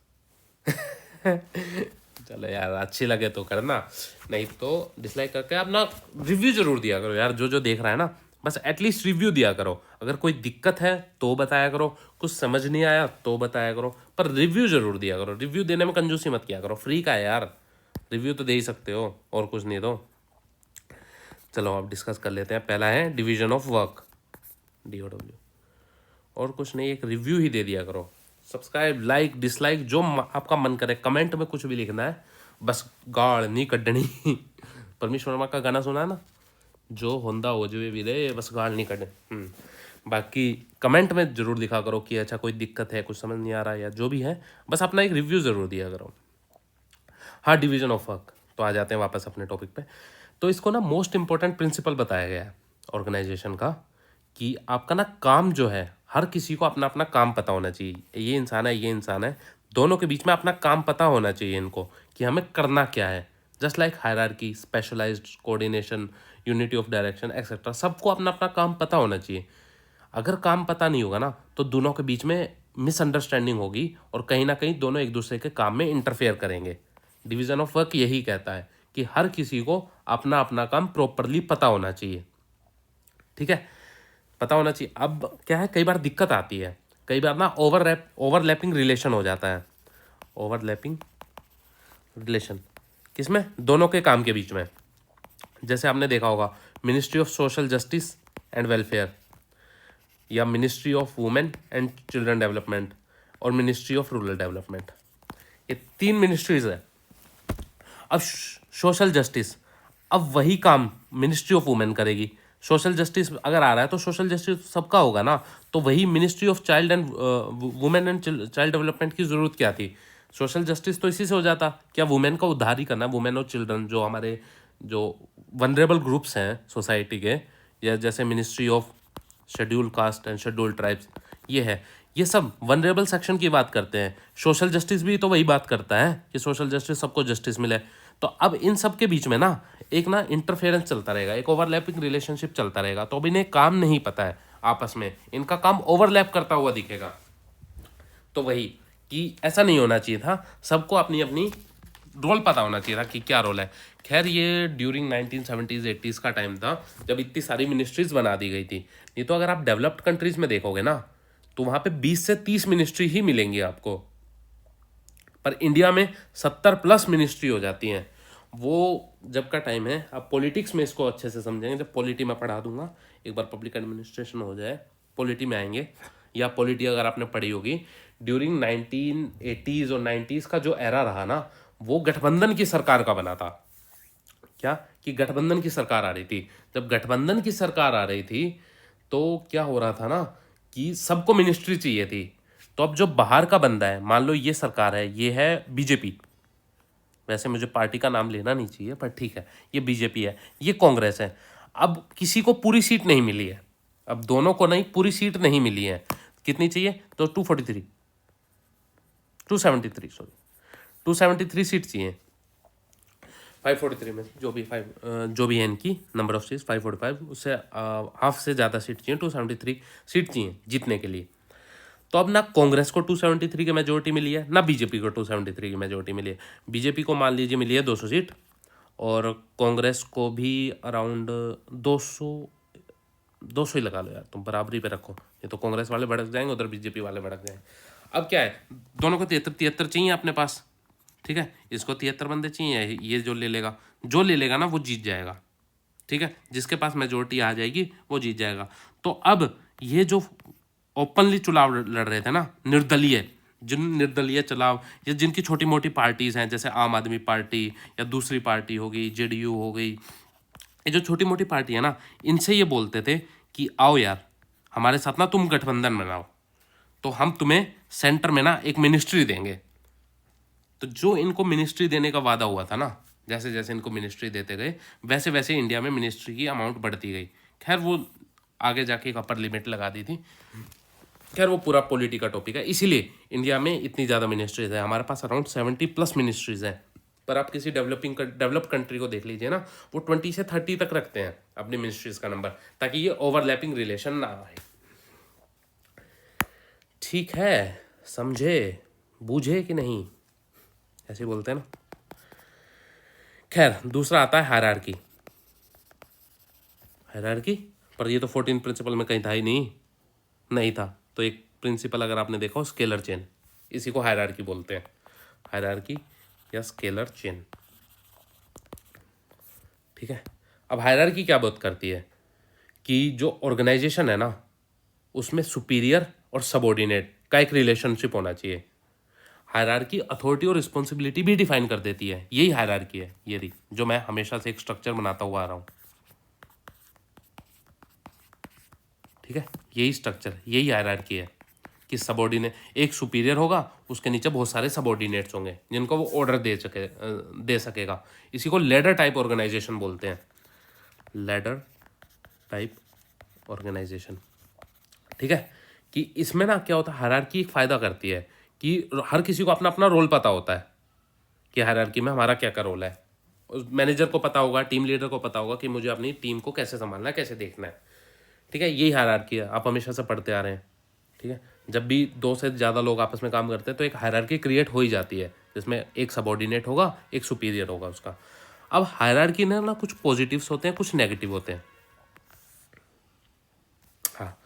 चलो यार, अच्छी लगे तो करना, नहीं तो डिसलाइक करके अपना रिव्यू जरूर दिया करो यार। जो देख रहा है ना, बस एटलीस्ट रिव्यू दिया करो। अगर कोई दिक्कत है तो बताया करो, कुछ समझ नहीं आया तो बताया करो, पर रिव्यू जरूर दिया करो। रिव्यू देने में कंजूसी मत किया करो, फ्री का है यार, रिव्यू तो दे ही सकते हो और कुछ नहीं तो। चलो अब डिस्कस कर लेते हैं। पहला है डिवीजन ऑफ वर्क, DOW, और कुछ नहीं, एक रिव्यू ही दे दिया करो। सब्सक्राइब, लाइक, डिसलाइक जो आपका मन करे, कमेंट में कुछ भी लिखना है, बस गाड़ नहीं कड्डनी। परमेश वर्मा का गाना सुना है ना, जो होंदा हो जो भी दे, बस गाड़ नहीं कड्डे। बाकी कमेंट में जरूर दिखा करो कि अच्छा कोई दिक्कत है, कुछ समझ नहीं आ रहा है या जो भी है, बस अपना एक रिव्यू जरूर दिया करो। हाँ, डिवीजन ऑफ वर्क, तो आ जाते हैं वापस अपने टॉपिक पे। तो इसको ना मोस्ट इंपॉर्टेंट प्रिंसिपल बताया गया है ऑर्गेनाइजेशन का, कि आपका ना काम जो है, हर किसी को अपना अपना काम पता होना चाहिए। ये इंसान है, ये इंसान है, दोनों के बीच में अपना काम पता होना चाहिए इनको कि हमें करना क्या है। Just like hierarchy, specialised, coordination, unity of direction etcetera, सबको अपना अपना काम पता होना चाहिए। अगर काम पता नहीं होगा ना, तो दोनों के बीच में मिसअंडरस्टैंडिंग होगी और कहीं ना कहीं दोनों एक दूसरे के काम में इंटरफेयर करेंगे। डिवीजन ऑफ वर्क यही कहता है कि हर किसी को अपना अपना काम प्रॉपरली पता होना चाहिए। ठीक है, पता होना चाहिए। अब क्या है, कई बार दिक्कत आती है, कई बार ना ओवरलैपिंग रिलेशन हो जाता है। ओवरलैपिंग रिलेशन किसमें, दोनों के काम के बीच में। जैसे आपने देखा होगा ministry of social justice and welfare, या ministry of women and children development, और मिनिस्ट्री ऑफ रूरल डेवलपमेंट, ये 3 मिनिस्ट्रीज है। अब सोशल जस्टिस, अब वही काम मिनिस्ट्री ऑफ वुमेन करेगी। सोशल जस्टिस अगर आ रहा है तो सोशल जस्टिस सबका होगा ना, तो वही ministry of child and women and child development की जरूरत क्या थी? सोशल जस्टिस तो इसी से हो जाता। क्या वुमेन का उद्धार ही करना, वुमेन और चिल्ड्रन जो हमारे जो वनरेबल ग्रुप्स हैं सोसाइटी के, या जैसे ministry of schedule caste and schedule tribes, ये है, ये सब वनरेबल सेक्शन की बात करते हैं। सोशल जस्टिस भी तो वही बात करता है कि सोशल जस्टिस, सबको जस्टिस मिले। तो अब इन सब के बीच में ना एक ना इंटरफेरेंस चलता रहेगा, एक ओवरलैपिंग रिलेशनशिप चलता रहेगा। तो अब इन्हें काम नहीं पता है आपस में, इनका काम ओवरलैप करता हुआ दिखेगा। तो वही कि ऐसा नहीं होना चाहिए था, सबको अपनी अपनी रोल पता होना चाहिए था कि क्या रोल है। खैर ये ड्यूरिंग 1970s 80s का टाइम था जब इतनी सारी मिनिस्ट्रीज बना दी गई थी। नहीं तो अगर आप डेवलप्ड कंट्रीज में देखोगे ना तो वहाँ पे 20 से 30 मिनिस्ट्री ही मिलेंगी आपको, पर इंडिया में 70 प्लस मिनिस्ट्री हो जाती हैं। वो जब का टाइम है, अब पॉलिटिक्स में इसको अच्छे से समझेंगे जब पॉलिटी में पढ़ा दूंगा, एक बार पब्लिक एडमिनिस्ट्रेशन हो जाए पॉलिटी में आएंगे। या पॉलिटी अगर आपने पढ़ी होगी, ड्यूरिंग 1980s और 90s का जो एरा रहा ना, वो गठबंधन की सरकार का बना था। क्या कि गठबंधन की सरकार आ रही थी। जब गठबंधन की सरकार आ रही थी तो क्या हो रहा था ना कि सबको मिनिस्ट्री चाहिए थी। तो अब जो बाहर का बंदा है, मान लो ये सरकार है, ये है बीजेपी, वैसे मुझे पार्टी का नाम लेना नहीं चाहिए पर ठीक है, ये बीजेपी है, ये कांग्रेस है। अब किसी को पूरी सीट नहीं मिली है, अब दोनों को नहीं पूरी सीट नहीं मिली है। कितनी चाहिए? तो 273 सॉरी 273 सीट चाहिए। 543 में जो भी है इनकी नंबर ऑफ सीट्स 545, उससे हाफ से ज़्यादा सीट चाहिए, 273 सीट चाहिए जीतने के लिए। तो अब ना कांग्रेस को 273 की मेजोरिटी मिली है, ना बीजेपी को 273 की मेजोरिटी मिली है। बीजेपी को मान लीजिए मिली है 200 सीट, और कांग्रेस को भी अराउंड 200 ही लगा लो यार, तुम बराबरी पे रखो, ये तो कांग्रेस वाले भड़क जाएंगे, उधर बीजेपी वाले भड़क जाएंगे। अब क्या है, दोनों को 73 चाहिए अपने पास, ठीक है, इसको 73 बंदे चाहिए, ये जो ले लेगा ना वो जीत जाएगा, ठीक है, जिसके पास मेजोरिटी आ जाएगी वो जीत जाएगा। तो अब ये जो ओपनली चुनाव लड़ रहे थे ना, निर्दलीय चुनाव, या जिनकी छोटी मोटी पार्टीज हैं, जैसे आम आदमी पार्टी या दूसरी पार्टी हो गई, जेडीयू हो गई, ये जो छोटी मोटी पार्टी है ना, इनसे ये बोलते थे कि आओ यार हमारे साथ ना तुम गठबंधन बनाओ, तो हम तुम्हें सेंटर में ना एक मिनिस्ट्री देंगे। तो जो इनको मिनिस्ट्री देने का वादा हुआ था ना, जैसे जैसे इनको मिनिस्ट्री देते गए वैसे वैसे इंडिया में मिनिस्ट्री की अमाउंट बढ़ती गई। खैर वो आगे जाके एक अपर लिमिट लगा दी थी, खैर वो पूरा पॉलिटी का टॉपिक है। इसीलिए इंडिया में इतनी ज़्यादा मिनिस्ट्रीज है, हमारे पास अराउंड 70 प्लस मिनिस्ट्रीज हैं। पर आप किसी डेवलप कंट्री को देख लीजिए ना, वो 20 से 30 तक रखते हैं अपनी मिनिस्ट्रीज का नंबर, ताकि ये ओवरलैपिंग रिलेशन ना आए। ठीक है, समझे बूझे कि नहीं, ऐसे बोलते हैं ना। खैर दूसरा आता है हायरार्की। हायरार्की पर ये तो 14 प्रिंसिपल में कहीं था ही नहीं था। तो एक प्रिंसिपल अगर आपने देखा हो, स्केलर चेन, इसी को हायरार्की बोलते हैं, हायरार्की या स्केलर चेन, ठीक है। अब हायरार्की क्या बात करती है कि जो ऑर्गेनाइजेशन है ना, उसमें सुपीरियर और सबऑर्डिनेट का एक रिलेशनशिप होना चाहिए। हायरार्की अथॉरिटी और रिस्पॉन्सिबिलिटी भी डिफाइन कर देती है, यही हायरार्की है, ये जो मैं हमेशा से एक स्ट्रक्चर बनाता हुआ आ रहा हूँ, ठीक है, यही स्ट्रक्चर, यही हायरार्की है कि सबऑर्डिनेट, एक सुपीरियर होगा, उसके नीचे बहुत सारे सबऑर्डिनेट्स होंगे जिनको वो ऑर्डर दे सकेगा। इसी को लेडर टाइप ऑर्गेनाइजेशन बोलते हैं, लेडर टाइप ऑर्गेनाइजेशन, ठीक है। कि इसमें ना क्या होता है, हायरार्की एक फ़ायदा करती है कि हर किसी को अपना अपना रोल पता होता है कि हायरार्की में हमारा क्या क्या रोल है। मैनेजर को पता होगा, टीम लीडर को पता होगा कि मुझे अपनी टीम को कैसे संभालना है, कैसे देखना है, ठीक है। यही हायरार्की है, आप हमेशा से पढ़ते आ रहे हैं, ठीक है। जब भी 2 से ज़्यादा लोग आपस में काम करते हैं तो एक हायरार्की क्रिएट हो ही जाती है, जिसमें एक सबऑर्डिनेट होगा, एक सुपीरियर होगा उसका। अब हायरार्की में ना कुछ पॉजिटिव्स होते हैं, कुछ नेगेटिव होते हैं। हाँ,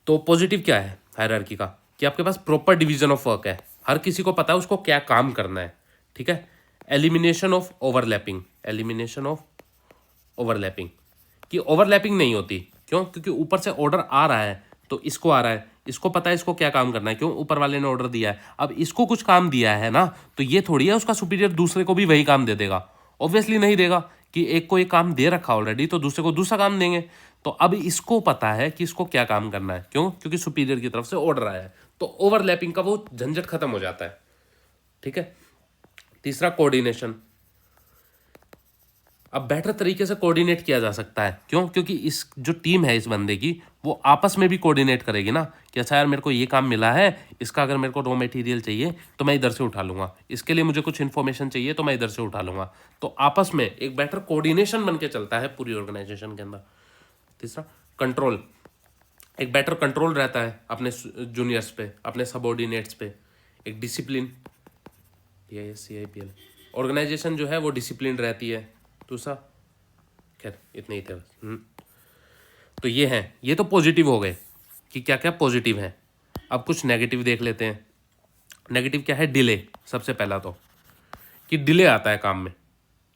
तो पॉजिटिव क्या है हायरार्की का, कि आपके पास प्रॉपर डिवीजन ऑफ वर्क है, हर किसी को पता है उसको क्या काम करना है, ठीक है। एलिमिनेशन ऑफ ओवरलैपिंग, कि ओवरलैपिंग नहीं होती। क्यों? क्योंकि ऊपर से ऑर्डर आ रहा है तो इसको आ रहा है, इसको पता है इसको क्या काम करना है, क्यों? ऊपर वाले ने ऑर्डर दिया है। अब इसको कुछ काम दिया है ना, तो ये थोड़ी है उसका सुपीरियर दूसरे को भी वही काम दे देगा। ऑब्वियसली नहीं देगा कि एक को एक काम दे रखा ऑलरेडी तो दूसरे को दूसरा काम देंगे। तो अब इसको पता है कि इसको क्या काम करना है, क्यों? क्योंकि सुपीरियर की तरफ से ऑर्डर आया है, तो ओवरलैपिंग का वो झंझट खत्म हो जाता है। ठीक है। तीसरा, कोऑर्डिनेशन। अब बेटर तरीके से कोऑर्डिनेट किया जा सकता है, क्यों? क्योंकि इस जो टीम है इस बंदे की, वो आपस में भी कोऑर्डिनेट करेगी ना कि अच्छा यार मेरे को ये काम मिला है, इसका अगर मेरे को रॉ मटेरियल चाहिए तो मैं इधर से उठा लूंगा, इसके लिए मुझे कुछ इन्फॉर्मेशन चाहिए तो मैं इधर से उठा लूंगा। तो आपस में एक बेटर कोऑर्डिनेशन बन के चलता है पूरी ऑर्गेनाइजेशन के अंदर। तीसरा, कंट्रोल। एक बेटर कंट्रोल रहता है अपने जूनियर्स पे, अपने सबऑर्डिनेट्स पे। एक डिसिप्लिन, CIPL ऑर्गेनाइजेशन जो है वो डिसिप्लिन रहती है। दूसरा, खैर इतने ही थे बस। तो ये हैं, ये तो पॉजिटिव हो गए कि क्या क्या पॉजिटिव हैं। अब कुछ नेगेटिव देख लेते हैं। नेगेटिव क्या है? डिले। सबसे पहला तो कि डिले आता है काम में,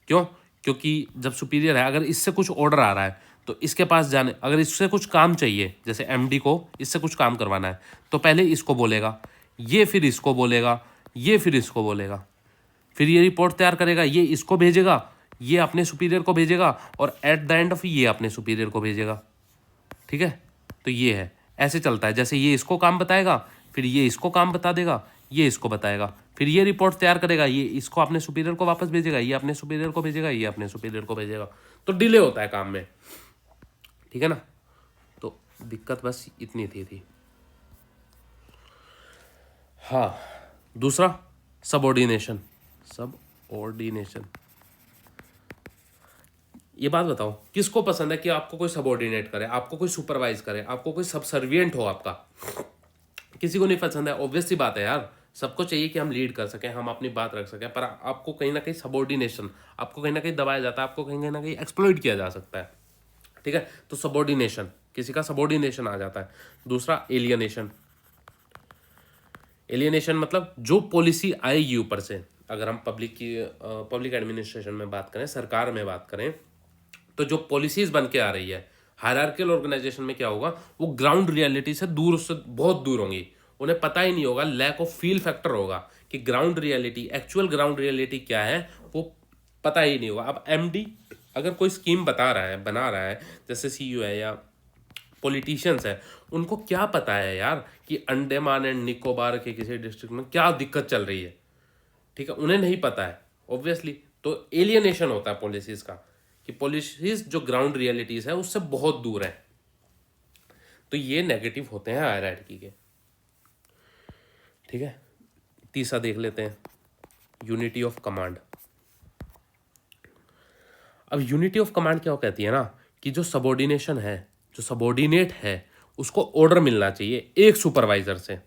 क्यों? क्योंकि जब सुपीरियर है, अगर इससे कुछ ऑर्डर आ रहा है तो इसके पास जाने, अगर इससे कुछ काम चाहिए, जैसे MD को इससे कुछ काम करवाना है, तो पहले इसको बोलेगा, ये फिर इसको बोलेगा, ये फिर इसको बोलेगा, फिर ये रिपोर्ट तैयार करेगा, ये इसको भेजेगा, ये अपने सुपीरियर को भेजेगा, और एट द एंड ऑफ ये अपने सुपीरियर को भेजेगा। ठीक है। तो ये है, ऐसे चलता है, जैसे ये इसको काम बताएगा, फिर ये इसको काम बता देगा, ये इसको बताएगा, फिर ये रिपोर्ट तैयार करेगा, ये इसको अपने सुपीरियर को वापस भेजेगा, ये अपने सुपीरियर को भेजेगा, ये अपने सुपीरियर को भेजेगा। तो डिले होता है काम में। ठीक है ना। तो दिक्कत बस इतनी थी। हाँ, दूसरा, सबऑर्डिनेशन। ये बात बताओ, किसको पसंद है कि आपको कोई सबऑर्डिनेट करे, आपको कोई सुपरवाइज करे, आपको कोई सबसर्विएंट हो आपका? किसी को नहीं पसंद है। ऑब्वियस सी बात है यार, सबको चाहिए कि हम लीड कर सकें, हम अपनी बात रख सकें, पर आपको कहीं ना कहीं सबऑर्डिनेशन, आपको कहीं ना कहीं दबाया जाता है, आपको कहीं ना कहीं एक्सप्लॉइट किया जा सकता है। ठीक है। तो सबऑर्डिनेशन, किसी का सबऑर्डिनेशन आ जाता है। दूसरा, एलियनेशन। एलियनेशन मतलब जो पॉलिसी आएगी ऊपर से, अगर हम पब्लिक एडमिनिस्ट्रेशन में बात करें, सरकार में बात करें, तो जो पॉलिसीज बन के आ रही है, हायरार्कियल ऑर्गेनाइजेशन में क्या होगा, वो ग्राउंड रियलिटी से दूर, उससे बहुत दूर होंगी। उन्हें पता ही नहीं होगा, लैक ऑफ फील फैक्टर होगा कि ground reality, actual ground reality क्या है, वो पता ही नहीं होगा। अब MD अगर कोई स्कीम बता रहा है, बना रहा है, जैसे CEO है या पॉलिटिशियंस है, उनको क्या पता है यार कि अंडमान एंड निकोबार के किसी डिस्ट्रिक्ट में क्या दिक्कत चल रही है? ठीक है, उन्हें नहीं पता है ऑब्वियसली। तो एलियनेशन होता है पॉलिसीज का, कि पॉलिसीज जो ग्राउंड रियलिटीज है उससे बहुत दूर है। तो ये नेगेटिव होते हैं हायरार्की के। ठीक है। तीसरा देख लेते हैं, यूनिटी ऑफ कमांड। अब यूनिटी ऑफ कमांड क्या कहती है ना, कि जो सबऑर्डिनेशन है, जो सबऑर्डिनेट है, उसको ऑर्डर मिलना चाहिए एक सुपरवाइजर से।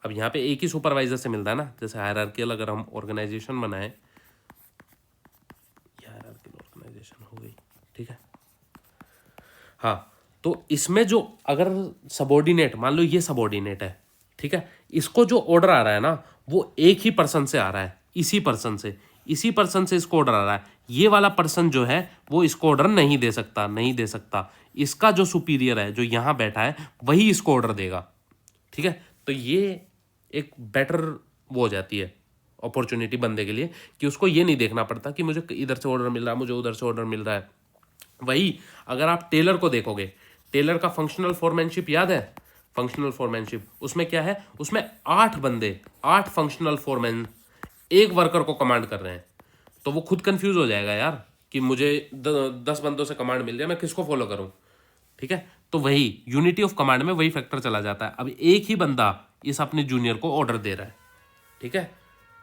अब यहाँ पे एक ही सुपरवाइजर से मिलता है ना, जैसे हायरार्कियल अगर हम ऑर्गेनाइजेशन बनाए, हायरार्कियल ऑर्गेनाइजेशन हो गई। ठीक है। हाँ, तो इसमें जो अगर सबऑर्डिनेट, मान लो ये सबऑर्डिनेट है, ठीक है, इसको जो ऑर्डर आ रहा है ना, वो एक ही पर्सन से आ रहा है, इसी पर्सन से इसको ऑर्डर आ रहा है। ये वाला पर्सन जो है वो इसको ऑर्डर नहीं दे सकता। इसका जो सुपीरियर है, जो यहाँ बैठा है, वही इसको ऑर्डर देगा। ठीक है। तो ये एक बेटर वो हो जाती है अपॉर्चुनिटी बंदे के लिए, कि उसको ये नहीं देखना पड़ता कि मुझे इधर से ऑर्डर मिल रहा है, मुझे उधर से ऑर्डर मिल रहा है। वही अगर आप टेलर को देखोगे, टेलर का फंक्शनल फोरमैनशिप याद है? फंक्शनल फोरमैनशिप, उसमें क्या है, उसमें 8 बंदे, 8 फंक्शनल फोरमैन एक वर्कर को कमांड कर रहे हैं। तो वो खुद कंफ्यूज हो जाएगा यार कि मुझे 10 बंदों से कमांड मिल रही है, मैं किसको फॉलो करूं? ठीक है। तो वही यूनिटी ऑफ कमांड में वही फैक्टर चला जाता है। अब एक ही बंदा इस अपने जूनियर को ऑर्डर दे रहा है, ठीक है,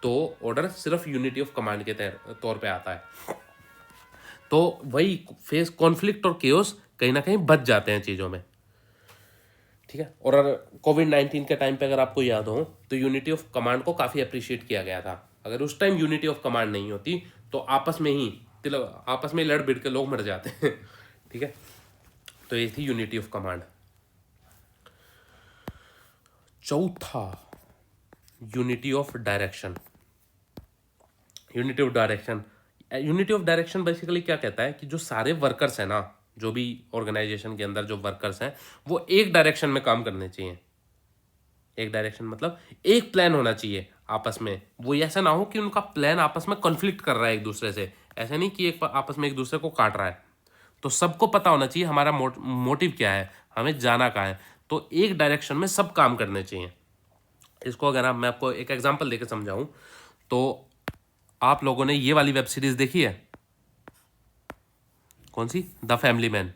तो ऑर्डर सिर्फ यूनिटी ऑफ कमांड के तौर पे आता है। तो वही फेस कॉन्फ्लिक्ट और केओस कहीं ना कहीं बच जाते हैं चीज़ों में। ठीक है। और कोविड-19 के टाइम पे अगर आपको याद हो, तो यूनिटी ऑफ कमांड को काफ़ी अप्रिशिएट किया गया था। अगर उस टाइम यूनिटी ऑफ कमांड नहीं होती तो आपस में ही लड़ भिड़ के लोग मर जाते हैं। ठीक है। तो ये थी यूनिटी ऑफ कमांड। चौथा, unity of direction. Unity of direction basically क्या कहता है कि जो सारे वर्कर्स हैं ना, जो भी ऑर्गेनाइजेशन के अंदर जो वर्कर्स हैं, वो एक डायरेक्शन में काम करने चाहिए। एक डायरेक्शन मतलब एक प्लान होना चाहिए आपस में। वो ऐसा ना हो कि उनका प्लान आपस में कॉन्फ्लिक्ट कर रहा है एक दूसरे से, ऐसा नहीं कि एक आपस में एक दूसरे को काट रहा है। तो सबको पता होना चाहिए हमारा मोटिव क्या है, हमें जाना कहाँ है। तो एक डायरेक्शन में सब काम करने चाहिए। इसको अगर मैं आपको एक एग्जांपल देके समझाऊं, तो आप लोगों ने ये वाली वेब सीरीज देखी है, कौन सी, द फैमिली मैन।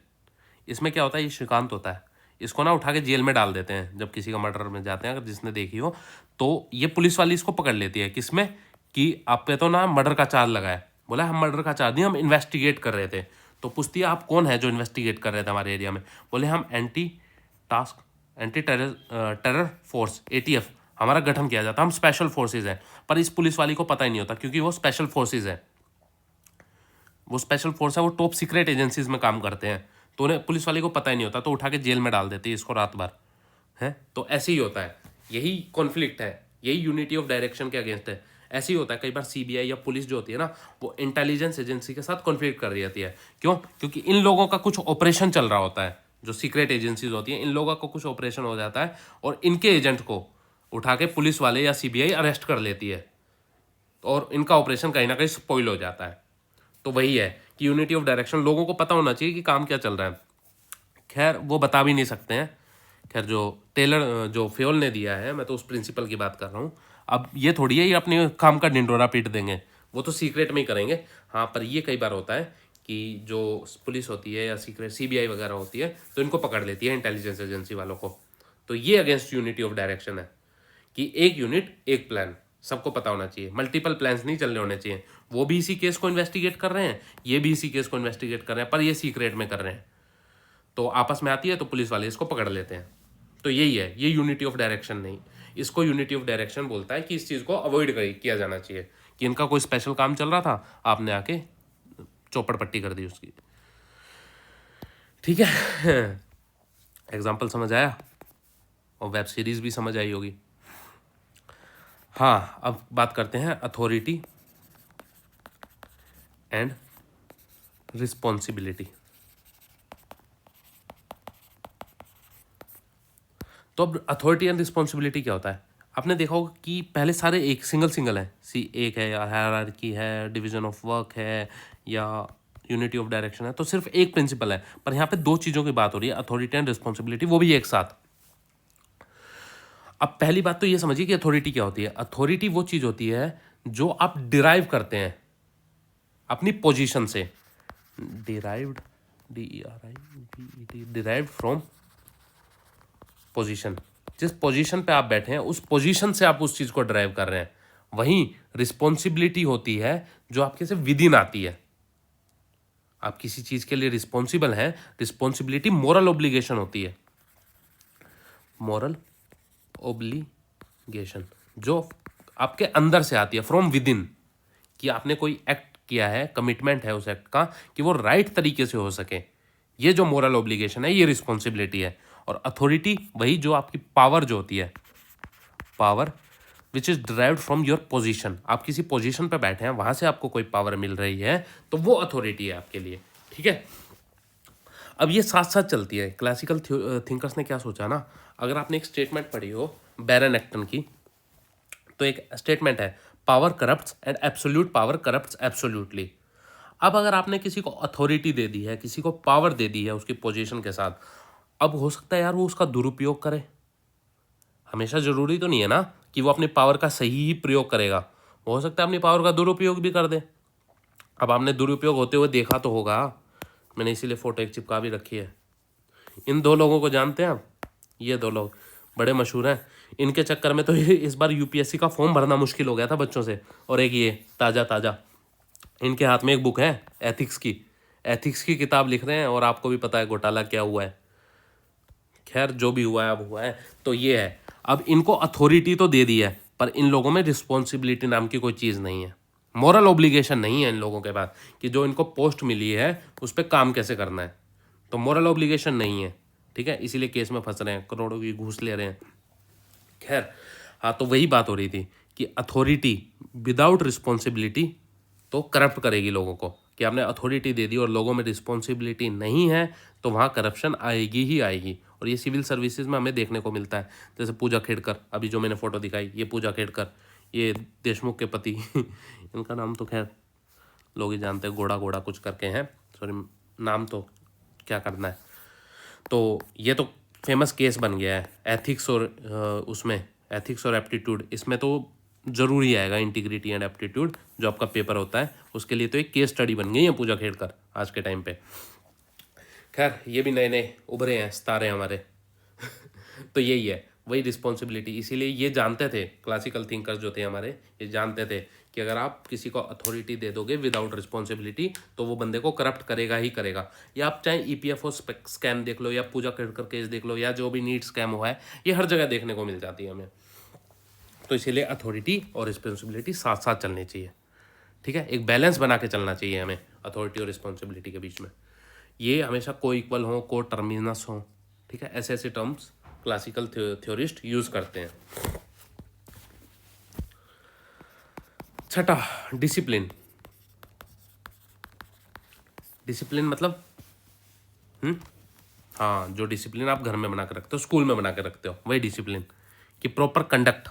इसमें क्या होता है, ये श्रीकांत होता है, इसको ना उठा के जेल में डाल देते हैं जब किसी का मर्डर में जाते हैं, अगर जिसने देखी हो। तो ये पुलिस वाली इसको पकड़ लेती है, किसमें, कि आप पे तो ना मर्डर का चार्ज लगा है। बोला हम मर्डर का चार्ज नहीं, हम इन्वेस्टिगेट कर रहे थे। तो पूछती है आप कौन है जो इन्वेस्टिगेट कर रहे थे हमारे एरिया में। बोले हम एंटी टेरर फोर्स ATF हमारा गठन किया जाता है, हम स्पेशल फोर्सेज हैं। पर इस पुलिस वाली को पता ही नहीं होता, क्योंकि वो स्पेशल फोर्सेज है, वो स्पेशल फोर्स है, वो टॉप सीक्रेट एजेंसीज में काम करते हैं। तो उन्हें पुलिस वाले को पता ही नहीं होता, तो उठा के जेल में डाल देते हैं इसको रात भर है। तो ऐसे ही होता है, यही कॉन्फ्लिक्ट है, यही यूनिटी ऑफ डायरेक्शन के अगेंस्ट है। ऐसे ही होता है कई बार CBI या पुलिस जो होती है ना, वो इंटेलिजेंस एजेंसी के साथ कॉन्फ्लिक्ट कर रही होती है। क्यों? क्योंकि इन लोगों का कुछ ऑपरेशन चल रहा होता है, जो सीक्रेट एजेंसीज होती हैं, इन लोगों का कुछ ऑपरेशन हो जाता है और इनके एजेंट को उठा के पुलिस वाले या CBI अरेस्ट कर लेती है, और इनका ऑपरेशन कहीं ना कहीं स्पॉइल हो जाता है। तो वही है कि यूनिटी ऑफ डायरेक्शन, लोगों को पता होना चाहिए कि काम क्या चल रहा है। खैर वो बता भी नहीं सकते हैं। खैर जो टेलर, जो फ्योल ने दिया है, मैं तो उस प्रिंसिपल की बात कर रहा हूँ। अब ये थोड़ी है ये अपने काम का ढिंढोरा पीट देंगे, वो तो सीक्रेट में ही करेंगे। हाँ, पर ये कई बार होता है कि जो पुलिस होती है या सीक्रेट CBI वगैरह होती है, तो इनको पकड़ लेती है इंटेलिजेंस एजेंसी वालों को। तो ये अगेंस्ट यूनिटी ऑफ डायरेक्शन है कि एक यूनिट एक प्लान, सबको पता होना चाहिए, मल्टीपल प्लान्स नहीं चल रहे होने चाहिए। वो भी इसी केस को इन्वेस्टिगेट कर रहे हैं, ये भी इसी केस को इन्वेस्टिगेट कर रहे हैं, पर ये सीक्रेट में कर रहे हैं। तो आपस में आती है तो पुलिस वाले इसको पकड़ लेते हैं। तो यही है, ये यूनिटी ऑफ डायरेक्शन नहीं, इसको यूनिटी ऑफ डायरेक्शन बोलता है कि इस चीज़ को अवॉइड किया जाना चाहिए, कि इनका कोई स्पेशल काम चल रहा था, आपने आके चौपड़ पट्टी कर दी उसकी। ठीक है। एग्जाम्पल समझ आया और वेब सीरीज भी समझ आई होगी। हाँ, अब बात करते हैं अथॉरिटी एंड रिस्पॉन्सिबिलिटी। तो अब अथॉरिटी एंड रिस्पॉन्सिबिलिटी क्या होता है, आपने देखा होगा कि पहले सारे एक सिंगल है, एक है या हायरार्की है, डिवीजन ऑफ वर्क है या यूनिटी ऑफ डायरेक्शन है, तो सिर्फ एक प्रिंसिपल है। पर यहाँ पे दो चीज़ों की बात हो रही है, अथॉरिटी एंड रिस्पॉन्सिबिलिटी, वो भी एक साथ। अब पहली बात तो ये समझिए कि अथॉरिटी क्या होती है। अथॉरिटी वो चीज़ होती है जो आप डिराइव करते हैं अपनी पोजीशन से, डिराइव्ड, डिराइव्ड फ्रॉम पोजीशन। जिस पोजीशन पे आप बैठे हैं उस पोजीशन से आप उस चीज़ को ड्राइव कर रहे हैं। वहीं रिस्पॉन्सिबिलिटी होती है जो आपके से विद इन आती है, आप किसी चीज़ के लिए रिस्पॉन्सिबल हैं। रिस्पॉन्सिबिलिटी मोरल ऑब्लिगेशन होती है, मोरल ऑब्लिगेशन जो आपके अंदर से आती है, फ्रॉम विद इन, कि आपने कोई एक्ट किया है, कमिटमेंट है उस एक्ट का कि वो राइट तरीके से हो सके। ये जो मोरल ऑब्लिगेशन है, ये रिस्पॉन्सिबिलिटी है। और अथॉरिटी वही जो आपकी पावर जो होती है, power which is derived from your position, आप किसी पोजीशन पे बैठे हैं, वहां से आपको कोई पावर मिल रही है, तो वो अथॉरिटी है आपके लिए। ठीक है, अब ये साथ साथ चलती है। क्लासिकल थिंकर्स ने क्या सोचा ना, अगर आपने एक स्टेटमेंट पढ़ी हो बैरन एक्टन की, तो एक स्टेटमेंट है, power corrupts and absolute power corrupts absolutely. अब अगर आपने किसी को अथॉरिटी दे दी है, किसी को पावर दे दी है उसकी पोजीशन के साथ, अब हो सकता है यार वो उसका दुरुपयोग करे। हमेशा जरूरी तो नहीं है ना कि वो अपनी पावर का सही ही प्रयोग करेगा, हो सकता है अपनी पावर का दुरुपयोग भी कर दे। अब आपने दुरुपयोग होते हुए देखा तो होगा, मैंने इसीलिए फोटो एक चिपका भी रखी है। इन दो लोगों को जानते हैं आप, ये दो लोग बड़े मशहूर हैं। इनके चक्कर में तो इस बार UPSC का फॉर्म भरना मुश्किल हो गया था बच्चों से। और एक ये ताज़ा इनके हाथ में एक बुक है एथिक्स की किताब लिख रहे हैं, और आपको भी पता है घोटाला क्या हुआ है। खैर जो भी हुआ है अब हुआ है। तो ये है, अब इनको अथॉरिटी तो दे दी है, पर इन लोगों में रिस्पॉन्सिबिलिटी नाम की कोई चीज़ नहीं है, मॉरल ऑब्लिगेशन नहीं है इन लोगों के पास कि जो इनको पोस्ट मिली है उस पर काम कैसे करना है। तो मॉरल ऑब्लिगेशन नहीं है, ठीक है, इसीलिए केस में फंस रहे हैं, करोड़ों की घूस ले रहे हैं। खैर हाँ, तो वही बात हो रही थी कि अथॉरिटी विदाउट रिस्पॉन्सिबिलिटी तो करप्ट करेगी लोगों को, कि आपने अथॉरिटी दे दी और लोगों में रिस्पॉन्सिबिलिटी नहीं है, तो वहाँ करप्शन आएगी ही आएगी। और ये सिविल सर्विसेज में हमें देखने को मिलता है। जैसे पूजा खेड़कर, अभी जो मैंने फोटो दिखाई, ये पूजा खेड़कर, ये देशमुख के पति इनका नाम तो खैर लोग ही जानते हैं, घोड़ा घोड़ा कुछ करके हैं, सॉरी नाम तो क्या करना है। तो ये तो फेमस केस बन गया है एथिक्स और उसमें एथिक्स और एप्टीट्यूड, इसमें तो जरूरी आएगा इंटीग्रिटी एंड एप्टीट्यूड जो आपका पेपर होता है, उसके लिए तो एक केस स्टडी बन गई है पूजा खेड़कर आज के टाइम पे। खैर ये भी नए नए उभरे हैं सितारे हमारे। तो यही है, वही रिस्पॉन्सिबिलिटी। इसीलिए ये जानते थे क्लासिकल थिंकर्स जो थे हमारे, ये जानते थे कि अगर आप किसी को अथॉरिटी दे दोगे विदाउट रिस्पॉन्सिबिलिटी तो वो बंदे को करप्ट करेगा ही करेगा। या आप चाहे EPFO स्कैम देख लो या पूजा खेड़कर केस देख लो या जो भी नीट स्कैम हुआ है, ये हर जगह देखने को मिल जाती है हमें। तो इसीलिए अथॉरिटी और रिस्पॉन्सिबिलिटी साथ साथ चलनी चाहिए, ठीक है, एक बैलेंस बना के चलना चाहिए हमें अथॉरिटी और रिस्पॉन्सिबिलिटी के बीच में। ये हमेशा को इक्वल हो, को टर्मिनस हो, ठीक है, ऐसे ऐसे टर्म्स क्लासिकल थ्योरिस्ट यूज करते हैं। छठा, डिसिप्लिन। डिसिप्लिन मतलब हाँ, जो डिसिप्लिन आप घर में बना के रखते हो, स्कूल में बना के रखते हो, वही डिसिप्लिन। कि proper conduct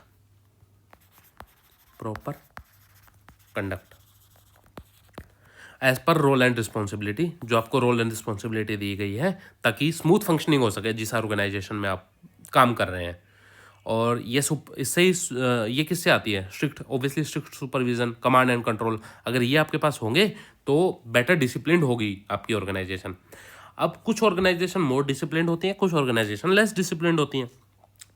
as per role and responsibility, जो आपको रोल एंड रिस्पॉन्सिबिलिटी दी गई है ताकि स्मूथ फंक्शनिंग हो सके जिस ऑर्गेनाइजेशन में आप काम कर रहे हैं। और ये इससे ही ये किससे आती है? Strict, obviously strict supervision, command and control. अगर ये आपके पास होंगे तो बेटर डिसिप्लिन्ड होगी आपकी ऑर्गेनाइजेशन। अब कुछ ऑर्गेनाइजेशन मोर डिसिप्लिन्ड होती हैं, कुछ ऑर्गेनाइजेशन लेस डिसिप्लिन्ड होती हैं।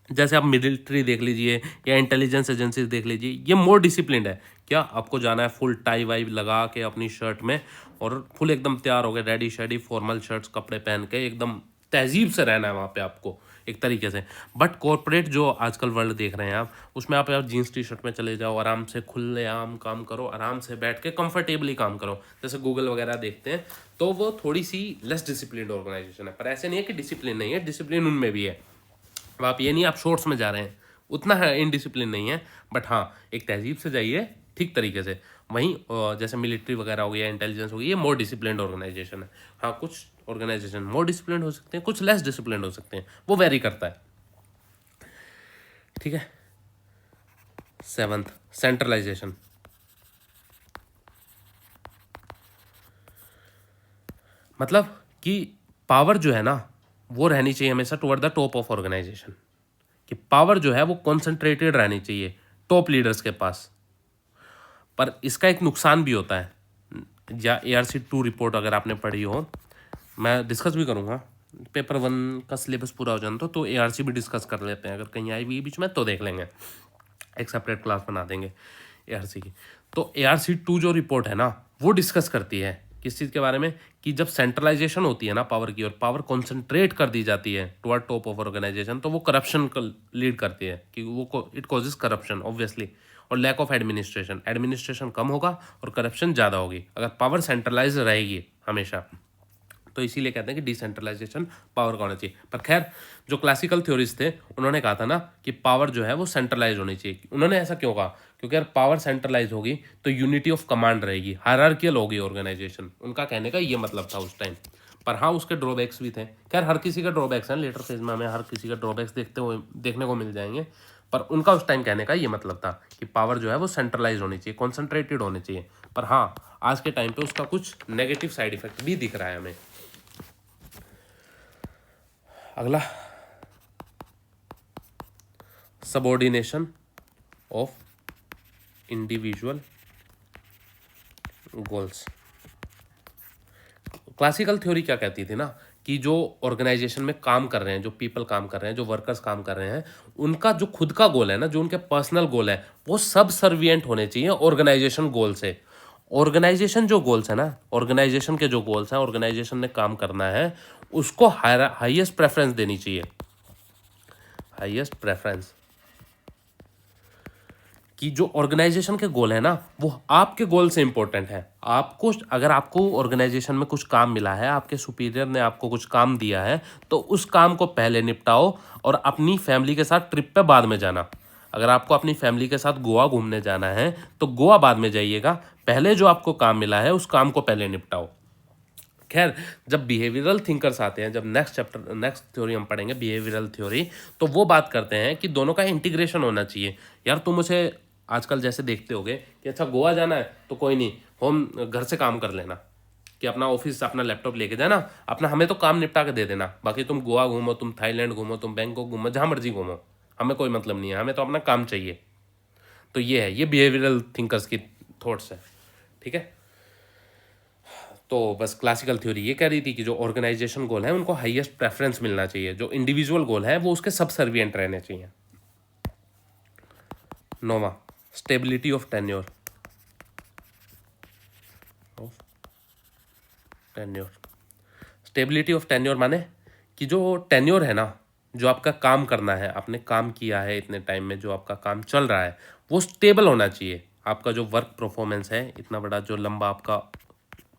जैसे आप मिलिट्री देख लीजिए या इंटेलिजेंस एजेंसीज देख लीजिए, ये मोर डिसिप्लिन्ड है। क्या आपको जाना है फुल टाई वाई लगा के अपनी शर्ट में और फुल एकदम तैयार हो गए, रेडी शेडी फॉर्मल शर्ट्स कपड़े पहन के एकदम तहजीब से रहना है वहाँ पे आपको एक तरीके से। बट कॉर्पोरेट जो आजकल वर्ल्ड देख रहे हैं आप, उसमें आप जीन्स टी शर्ट में चले जाओ, आराम से खुले आम काम करो, आराम से बैठ के कंफर्टेबली काम करो, जैसे गूगल वगैरह देखते हैं, तो वो थोड़ी सी लेस डिसिप्लिन ऑर्गेनाइजेशन है। पर ऐसे नहीं है कि डिसिप्लिन नहीं है, डिसिप्लिन उनमें भी है। अब आप ये नहीं आप शॉर्ट्स में जा रहे हैं, उतना है इनडिसिप्लिन नहीं है, बट हाँ एक तहजीब से जाइए ठीक तरीके से। वहीं जैसे मिलिट्री वगैरह हो गया, इंटेलिजेंस हो गई, ये मोर डिसिप्लिन ऑर्गेनाइजेशन है। हाँ कुछ ऑर्गेनाइजेशन मोर डिसिप्लिन हो सकते हैं, कुछ लेस डिसिप्लिन हो सकते हैं, वो वेरी करता है, ठीक है। 7th, centralisation. मतलब कि पावर जो है ना वो रहनी चाहिए हमेशा toward the top of organisation, कि पावर जो है वो कॉन्सेंट्रेटेड रहनी चाहिए टॉप लीडर्स के पास। पर इसका एक नुकसान भी होता है, या ARC2 रिपोर्ट अगर आपने पढ़ी हो, मैं डिस्कस भी करूँगा, पेपर 1 का सिलेबस पूरा हो जाना तो ARC भी डिस्कस कर लेते हैं, अगर कहीं आई हुई बीच में तो देख लेंगे, एक सेपरेट क्लास बना देंगे ARC की। तो ARC2 जो रिपोर्ट है ना वो डिस्कस करती है किस चीज़ के बारे में, कि जब सेंट्रलाइजेशन होती है ना पावर की और पावर कॉन्सेंट्रेट कर दी जाती है टुवर्ड टॉप ऑफ ऑर्गेनाइजेशन, तो वो करप्शन को लीड करती है, कि वो इट कॉजेज करप्शन ऑब्वियसली, और लैक ऑफ एडमिनिस्ट्रेशन कम होगा और करप्शन ज़्यादा होगी अगर पावर सेंट्रलाइज रहेगी हमेशा। तो इसीलिए कहते हैं कि डिसेंट्रलाइजेशन पावर का होना चाहिए। पर खैर जो क्लासिकल थ्योरिस्ट थे उन्होंने कहा था ना कि पावर जो है वो सेंट्रलाइज होनी चाहिए। उन्होंने ऐसा क्यों कहा? क्योंकि अगर पावर सेंट्रलाइज होगी तो यूनिटी ऑफ कमांड रहेगी, हायरार्कियल होगी ऑर्गेनाइजेशन। उनका कहने का ये मतलब था उस टाइम। पर हाँ उसके ड्रॉबैक्स भी थे। खैर हर किसी का ड्रॉबैक्स हैं, लेटर फेज में हमें हर किसी का ड्रॉबैक्स देखने को मिल जाएंगे। पर उनका उस टाइम कहने का ये मतलब था कि पावर जो है वो सेंट्रलाइज होनी चाहिए, कॉन्सेंट्रेटेड होनी चाहिए। पर हाँ आज के टाइम पे उसका कुछ नेगेटिव साइड इफेक्ट भी दिख रहा है हमें। अगला, subordination of individual goals. Classical theory क्या कहती थी ना कि जो ऑर्गेनाइजेशन में काम कर रहे हैं, जो पीपल काम कर रहे हैं, जो वर्कर्स काम कर रहे हैं, उनका जो खुद का गोल है ना, जो उनके पर्सनल गोल है, वो सब सर्विएंट होने चाहिए ऑर्गेनाइजेशन गोल से। ऑर्गेनाइजेशन जो गोल्स है ना, ऑर्गेनाइजेशन के जो गोल्स हैं, ऑर्गेनाइजेशन ने काम करना है, उसको हाईएस्ट प्रेफरेंस देनी चाहिए, हाईएस्ट प्रेफरेंस। कि जो ऑर्गेनाइजेशन के गोल है ना वो आपके गोल से इंपॉर्टेंट है। आपको अगर आपको ऑर्गेनाइजेशन में कुछ काम मिला है, आपके सुपीरियर ने आपको कुछ काम दिया है, तो उस काम को पहले निपटाओ और अपनी फैमिली के साथ ट्रिप पे बाद में जाना। अगर आपको अपनी फैमिली के साथ गोवा घूमने जाना है तो गोवा बाद में जाइएगा, पहले जो आपको काम मिला है उस काम को पहले निपटाओ। खैर जब बिहेवियरल थिंकर्स आते हैं, जब नेक्स्ट थ्योरी हम पढ़ेंगे बिहेवियरल थ्योरी, तो वो बात करते हैं कि दोनों का इंटीग्रेशन होना चाहिए। यार तुम उसे आजकल जैसे देखते होगे कि अच्छा गोवा जाना है तो कोई नहीं, होम घर से काम कर लेना, कि अपना ऑफिस अपना लैपटॉप लेके जाना, अपना हमें तो काम निपटा के दे देना, बाकी तुम गोवा घूमो, तुम थाईलैंड घूमो, तुम बैंकॉक घूमो, जहाँ मर्जी घूमो, हमें कोई मतलब नहीं है, हमें तो अपना काम चाहिए। तो ये है, ये बिहेवियरल थिंकर्स की थॉट्स है, ठीक है। तो बस क्लासिकल थ्योरी ये कह रही थी कि जो ऑर्गेनाइजेशन गोल है उनको हाईएस्ट प्रेफरेंस मिलना चाहिए, जो इंडिविजुअल गोल है वो उसके सबसर्विएंट रहने चाहिए। नोवा, stability of tenure, stability of tenure माने कि जो टेन्योर है ना, जो आपका काम करना है, आपने काम किया है इतने टाइम में, जो आपका काम चल रहा है वो स्टेबल होना चाहिए। आपका जो वर्क परफॉर्मेंस है, इतना बड़ा जो लंबा आपका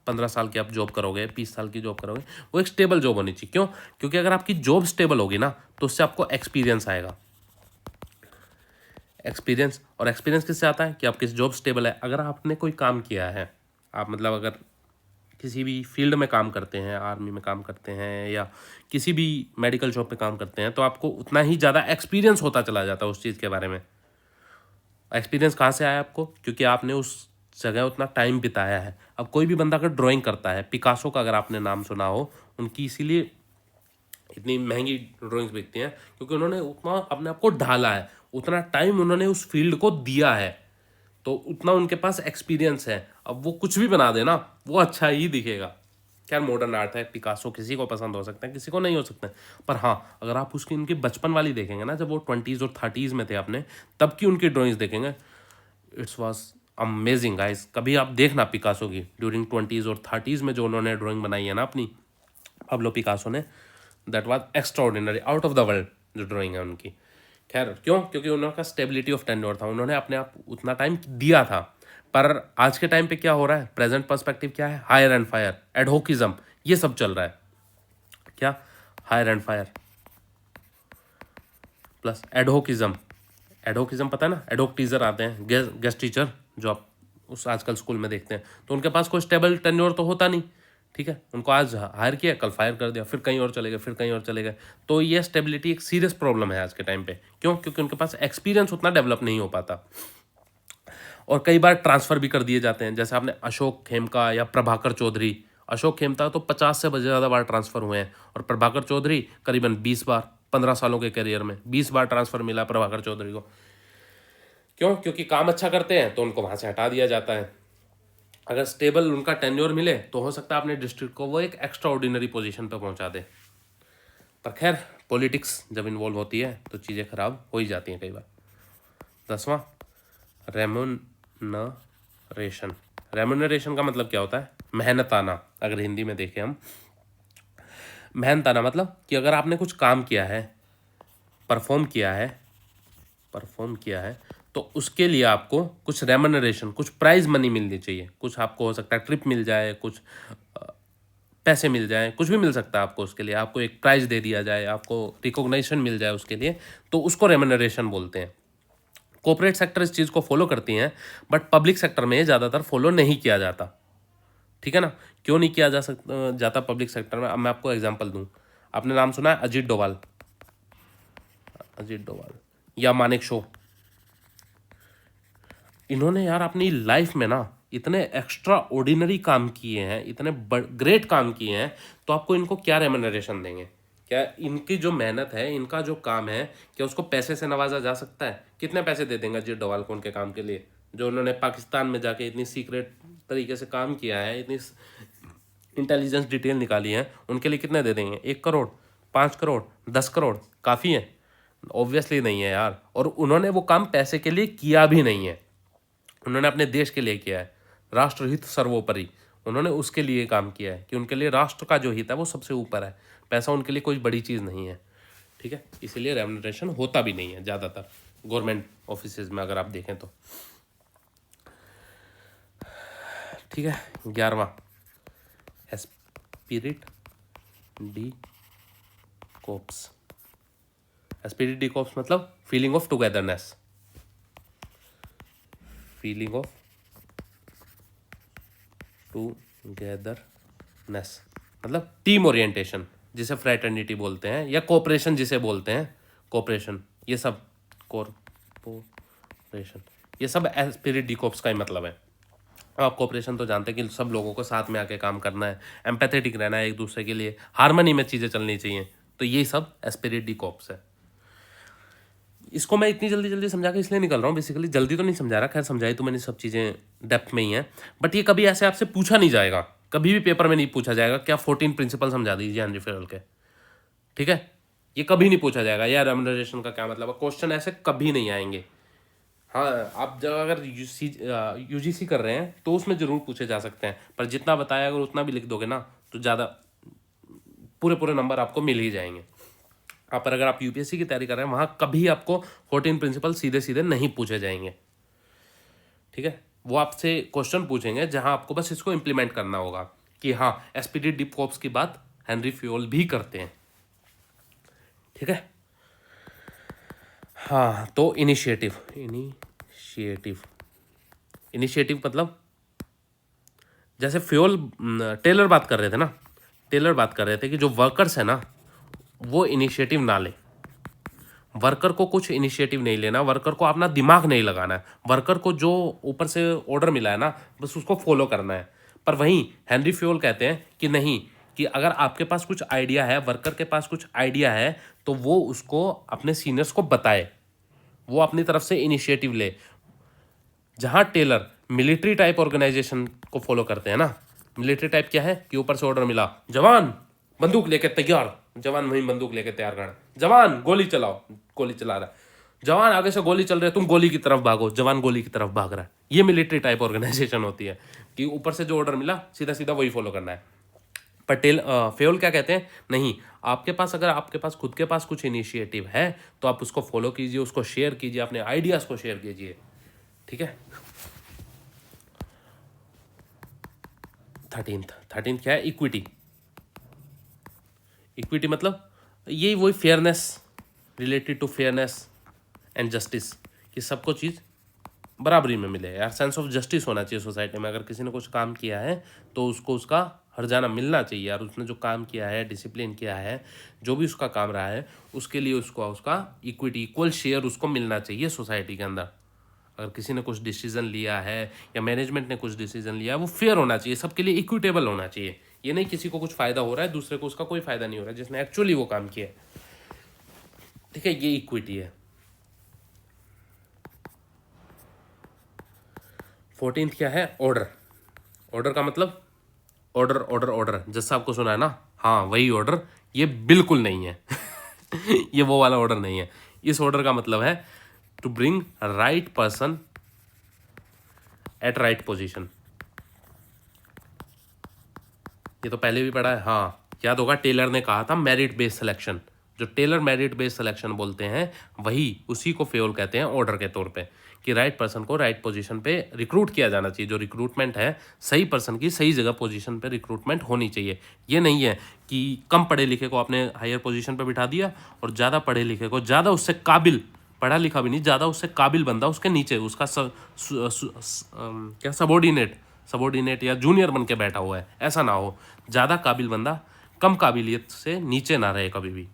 15 साल की आप जॉब करोगे, 20 साल की जॉब करोगे, वो एक स्टेबल जॉब होनी चाहिए। क्यों? क्योंकि अगर आपकी जॉब स्टेबल होगी ना तो उससे आपको एक्सपीरियंस आएगा। एक्सपीरियंस, और एक्सपीरियंस किससे आता है? कि आपकी जॉब स्टेबल है। अगर आपने कोई काम किया है, आप मतलब अगर किसी भी फील्ड में काम करते हैं, आर्मी में काम करते हैं या किसी भी मेडिकल शॉप पे काम करते हैं, तो आपको उतना ही ज़्यादा एक्सपीरियंस होता चला जाता है उस चीज़ के बारे में। एक्सपीरियंस कहाँ से आया आपको? क्योंकि आपने उस जगह उतना टाइम बिताया है। अब कोई भी बंदा अगर ड्राइंग करता है, पिकासो का अगर आपने नाम सुना हो, उनकी इसीलिए इतनी महंगी ड्राइंग्स बिकती हैं क्योंकि उन्होंने उतना अपने आप को ढाला है, उतना टाइम उन्होंने उस फील्ड को दिया है, तो उतना उनके पास एक्सपीरियंस है। अब वो कुछ भी बना देना, वो अच्छा ही दिखेगा। क्या मॉडर्न आर्ट है, पिकासो किसी को पसंद हो सकता है, किसी को नहीं हो सकता है, पर हाँ अगर आप उसकी उनकी बचपन वाली देखेंगे ना, जब वो 20s और 30s में थे अपने, तब की उनकी ड्राइंग्स देखेंगे, इट्स वॉज अमेजिंग गाइस। कभी आप देखना पिकासो की ड्यूरिंग 20s और 30s में जो उन्होंने ड्राइंग बनाई है ना अपनी, पाब्लो पिकासो ने, that was extraordinary, out of the world जो ड्राइंग है उनकी। खैर क्यों? क्योंकि उनका स्टेबिलिटी ऑफ टेन्योर था, उन्होंने अपने आप उतना टाइम दिया था। पर आज के टाइम पे क्या हो रहा है, प्रेजेंट पर्सपेक्टिव क्या है? हायर एंड फायर, एडहोकिज्म, ये सब चल रहा है। क्या? Hire and fire plus adhocism. Adhocism पता है ना, एडहोक टीचर आते हैं, गेस्ट टीचर जो आप उस आजकल स्कूल में देखते हैं, तो उनके पास कोई स्टेबल टेन्योर तो होता नहीं, ठीक है। उनको आज हायर किया, कल फायर कर दिया, फिर कहीं और चले गए, फिर कहीं और चले गए। तो ये स्टेबिलिटी एक सीरियस प्रॉब्लम है आज के टाइम पे। क्यों? क्योंकि उनके पास एक्सपीरियंस उतना डेवलप नहीं हो पाता, और कई बार ट्रांसफ़र भी कर दिए जाते हैं। जैसे आपने अशोक खेमका या प्रभाकर चौधरी, अशोक खेमका तो 50 से ज़्यादा बार ट्रांसफ़र हुए हैं, और प्रभाकर चौधरी करीबन 20 बार, 15 सालों के करियर में 20 बार ट्रांसफ़र मिला प्रभाकर चौधरी को। क्यों? क्योंकि काम अच्छा करते हैं तो उनको वहाँ से हटा दिया जाता है। अगर स्टेबल उनका टेन्योर मिले तो हो सकता है अपने डिस्ट्रिक्ट को वो एक एक्स्ट्रा ऑर्डिनरी पोजीशन पर पहुँचा दे। पर खैर, पॉलिटिक्स जब इन्वॉल्व होती है तो चीज़ें खराब हो ही जाती हैं कई बार। 10वां, रेमुनरेशन। रेमुनरेशन का मतलब क्या होता है? मेहनत आना। अगर हिंदी में देखें हम, मेहनत आना मतलब कि अगर आपने कुछ काम किया है, परफॉर्म किया है, तो उसके लिए आपको कुछ रेमुनरेशन, कुछ प्राइज मनी मिलनी चाहिए। कुछ आपको हो सकता है ट्रिप मिल जाए, कुछ पैसे मिल जाए, कुछ भी मिल सकता है आपको। उसके लिए आपको एक प्राइज दे दिया जाए, आपको रिकॉग्निशन मिल जाए उसके लिए, तो उसको रेमुनरेशन बोलते हैं। कॉर्पोरेट सेक्टर इस चीज़ को फॉलो करती हैं, बट पब्लिक सेक्टर में ये ज़्यादातर फॉलो नहीं किया जाता, ठीक है ना। क्यों नहीं किया जाता पब्लिक सेक्टर में? अब मैं आपको एग्जांपल दूं। आपने नाम सुना है अजीत डोभाल या मानेक शो? इन्होंने यार अपनी लाइफ में ना इतने एक्स्ट्रा ऑर्डिनरी काम किए हैं, इतने ग्रेट काम किए हैं, तो आपको इनको क्या रेमुनरेशन देंगे? क्या इनकी जो मेहनत है, इनका जो काम है, क्या उसको पैसे से नवाजा जा सकता है? कितने पैसे दे देंगे अजीत डोभाल को उनके काम के लिए, जो उन्होंने पाकिस्तान में जाके इतनी सीक्रेट तरीके से काम किया है, इतनी इंटेलिजेंस डिटेल निकाली है, उनके लिए कितने दे देंगे? 1 करोड़, 5 करोड़, 10 करोड़ काफ़ी है? ऑब्वियसली नहीं है यार। और उन्होंने वो काम पैसे के लिए किया भी नहीं है, उन्होंने अपने देश के लिए किया है। राष्ट्रहित सर्वोपरि, उन्होंने उसके लिए काम किया है कि उनके लिए राष्ट्र का जो हित है वो सबसे ऊपर है। पैसा उनके लिए कोई बड़ी चीज़ नहीं है, ठीक है। इसीलिए रेमुनरेशन होता भी नहीं है ज़्यादातर गवर्नमेंट ऑफिसेज में, अगर आप देखें तो, ठीक है। 11वां, esprit de corps. Esprit de corps मतलब feeling of togetherness, feeling of togetherness मतलब टीम ओरिएंटेशन, जिसे फ्रेटर्निटी बोलते हैं, या कोऑपरेशन जिसे बोलते हैं, कोऑपरेशन, ये सब कॉरपोरेशन, ये सब एस्पिरिट डी कोप्स का ही मतलब है। आप कोऑपरेशन तो जानते हैं कि सब लोगों को साथ में आके काम करना है, एम्पैथेटिक रहना है एक दूसरे के लिए, हार्मनी में चीज़ें चलनी चाहिए। तो यही सब एस्पिरिट डी कॉर्प्स है। इसको मैं इतनी जल्दी जल्दी समझा के इसलिए निकल रहा हूँ, बेसिकली जल्दी तो नहीं समझा रहा, खैर समझाई तो मैंने सब चीज़ें डेप्थ में ही है, बट ये कभी ऐसे आपसे पूछा नहीं जाएगा, कभी भी पेपर में नहीं पूछा जाएगा क्या 14 प्रिंसिपल समझा दीजिए हेनरी फेयल के, ठीक है। ये कभी नहीं पूछा जाएगा यार रेम्युनरेशन का क्या मतलब है, क्वेश्चन ऐसे कभी नहीं आएंगे। हाँ, आप जब अगर यूजीसी कर रहे हैं तो उसमें जरूर पूछे जा सकते हैं, पर जितना बताया अगर उतना भी लिख दोगे ना तो ज़्यादा पूरे पूरे नंबर आपको मिल ही जाएंगे। पर अगर आप यूपीएससी की तैयारी कर रहे हैं वहाँ कभी आपको 14 प्रिंसिपल सीधे सीधे नहीं पूछे जाएंगे, ठीक है। वो आपसे क्वेश्चन पूछेंगे जहाँ आपको बस इसको इम्प्लीमेंट करना होगा कि हाँ एसपीडी डीप कॉर्प्स की बात हेनरी फ्यूल भी करते हैं, ठीक है। हाँ, तो इनिशिएटिव इनिशिएटिव मतलब जैसे फ्यूल टेलर बात कर रहे थे ना, टेलर बात कर रहे थे कि जो वर्कर्स है ना वो इनिशिएटिव ना ले, वर्कर को कुछ इनिशिएटिव नहीं लेना, वर्कर को अपना दिमाग नहीं लगाना है, वर्कर को जो ऊपर से ऑर्डर मिला है ना बस उसको फॉलो करना है। पर वहीं हेनरी फ्यूल कहते हैं कि नहीं, कि अगर आपके पास कुछ आइडिया है, वर्कर के पास कुछ आइडिया है तो वो उसको अपने सीनियर्स को बताए, वो अपनी तरफ से इनिशिएटिव ले। जहाँ टेलर मिलिट्री टाइप ऑर्गेनाइजेशन को फॉलो करते हैं ना, मिलिट्री टाइप क्या है कि ऊपर से ऑर्डर मिला, जवान बंदूक लेके तैयार, जवान वहीं बंदूक लेके तैयार खड़ा, जवान गोली चलाओ, गोली चला रहा है, जवान आगे से गोली चल रही है तुम गोली की तरफ भागो, जवान गोली की तरफ भाग रहा है। ये मिलिट्री टाइप ऑर्गेनाइजेशन होती है कि ऊपर से जो ऑर्डर मिला सीधा सीधा वही फॉलो करना है। पटेल फेयोल क्या कहते हैं, नहीं, आपके पास अगर आपके पास खुद के पास कुछ इनिशिएटिव है तो आप उसको फॉलो कीजिए, उसको शेयर कीजिए, अपने आइडियाज को शेयर कीजिए, ठीक है। 13th क्या है, इक्विटी। इक्विटी मतलब यही वही fairness, related to fairness and justice, कि सबको चीज़ बराबरी में मिले यार, सेंस ऑफ जस्टिस होना चाहिए सोसाइटी में। अगर किसी ने कुछ काम किया है तो उसको उसका हर्जाना मिलना चाहिए यार, उसने जो काम किया है, डिसिप्लिन किया है, जो भी उसका काम रहा है उसके लिए उसको उसका इक्विटी, इक्वल शेयर उसको मिलना चाहिए सोसाइटी के अंदर। अगर किसी ने कुछ डिसीजन लिया है या मैनेजमेंट ने कुछ डिसीजन लिया है वो फेयर होना चाहिए, सबके लिए इक्विटेबल होना चाहिए। ये नहीं किसी को कुछ फायदा हो रहा है दूसरे को उसका कोई फायदा नहीं हो रहा है जिसने एक्चुअली वो काम किया है, ठीक है। ये इक्विटी है। 14th क्या है, ऑर्डर। ऑर्डर का मतलब ऑर्डर ऑर्डर ऑर्डर, जैसा आपको सुना है ना, हाँ वही ऑर्डर, ये बिल्कुल नहीं है ये वो वाला ऑर्डर नहीं है। इस ऑर्डर का मतलब है to bring right person at right position. ये तो पहले भी पढ़ा है, हाँ याद होगा, टेलर ने कहा था मेरिट बेस्ड सिलेक्शन, जो टेलर मेरिट बेस्ड सिलेक्शन बोलते हैं वही उसी को फेयोल कहते हैं ऑर्डर के तौर पे, कि राइट पर्सन को राइट पोजीशन पे रिक्रूट किया जाना चाहिए। जो रिक्रूटमेंट है सही पर्सन की सही जगह पोजीशन पे रिक्रूटमेंट होनी चाहिए। ये नहीं है कि कम पढ़े लिखे को आपने हायर पोजीशन पे बिठा दिया और ज़्यादा पढ़े लिखे को, ज़्यादा उससे काबिल, पढ़ा लिखा भी नहीं, ज़्यादा उससे काबिल बंदा उसके नीचे उसका क्या सबॉर्डिनेट या जूनियर बन के बैठा हुआ है, ऐसा ना हो। ज़्यादा काबिल बंदा कम काबिलियत से नीचे ना रहे कभी भी,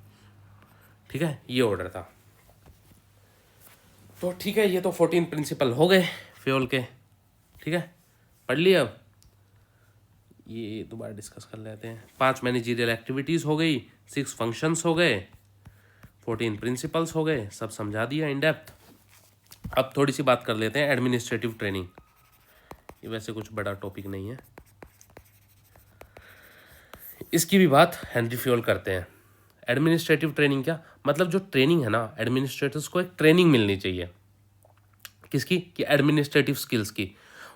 ठीक है। ये ऑर्डर था। तो ठीक है, ये तो 14 प्रिंसिपल हो गए फ्यूल के, ठीक है, पढ़ लिया। अब ये दोबारा डिस्कस कर लेते हैं। 5 मैनेजरियल एक्टिविटीज़ हो गई, 6 फंक्शंस हो गए, 14 प्रिंसिपल्स हो गए, सब समझा दिया इन डेप्थ। अब थोड़ी सी बात कर लेते हैं एडमिनिस्ट्रेटिव ट्रेनिंग। ये वैसे कुछ बड़ा टॉपिक नहीं है, इसकी भी बात हेनरी फ्यूल करते हैं। एडमिनिस्ट्रेटिव ट्रेनिंग क्या मतलब, जो ट्रेनिंग है ना, एडमिनिस्ट्रेटर्स को एक ट्रेनिंग मिलनी चाहिए, किसकी, कि एडमिनिस्ट्रेटिव स्किल्स की।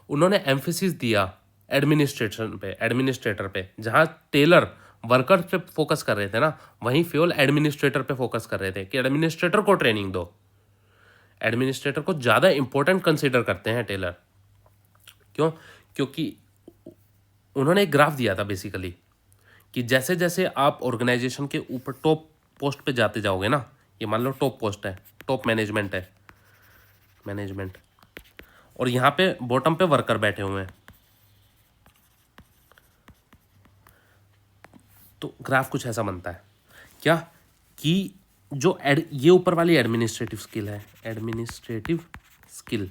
उन्होंने एम्फेसिस दिया एडमिनिस्ट्रेशन पे, एडमिनिस्ट्रेटर पे। जहाँ टेलर वर्कर पे फोकस कर रहे थे ना, वहीं फ्यूल एडमिनिस्ट्रेटर पे फोकस कर रहे थे कि एडमिनिस्ट्रेटर को ट्रेनिंग दो। एडमिनिस्ट्रेटर को ज़्यादा इंपॉर्टेंट कंसिडर करते हैं टेलर, क्यों, क्योंकि उन्होंने एक ग्राफ दिया था बेसिकली, कि जैसे जैसे आप ऑर्गेनाइजेशन के ऊपर टॉप पोस्ट पे जाते जाओगे ना, ये मान लो टॉप पोस्ट है, टॉप मैनेजमेंट है, मैनेजमेंट, और यहाँ पे बॉटम पे वर्कर बैठे हुए हैं, तो ग्राफ कुछ ऐसा बनता है क्या, कि जो ये ऊपर वाली एडमिनिस्ट्रेटिव स्किल है, एडमिनिस्ट्रेटिव स्किल,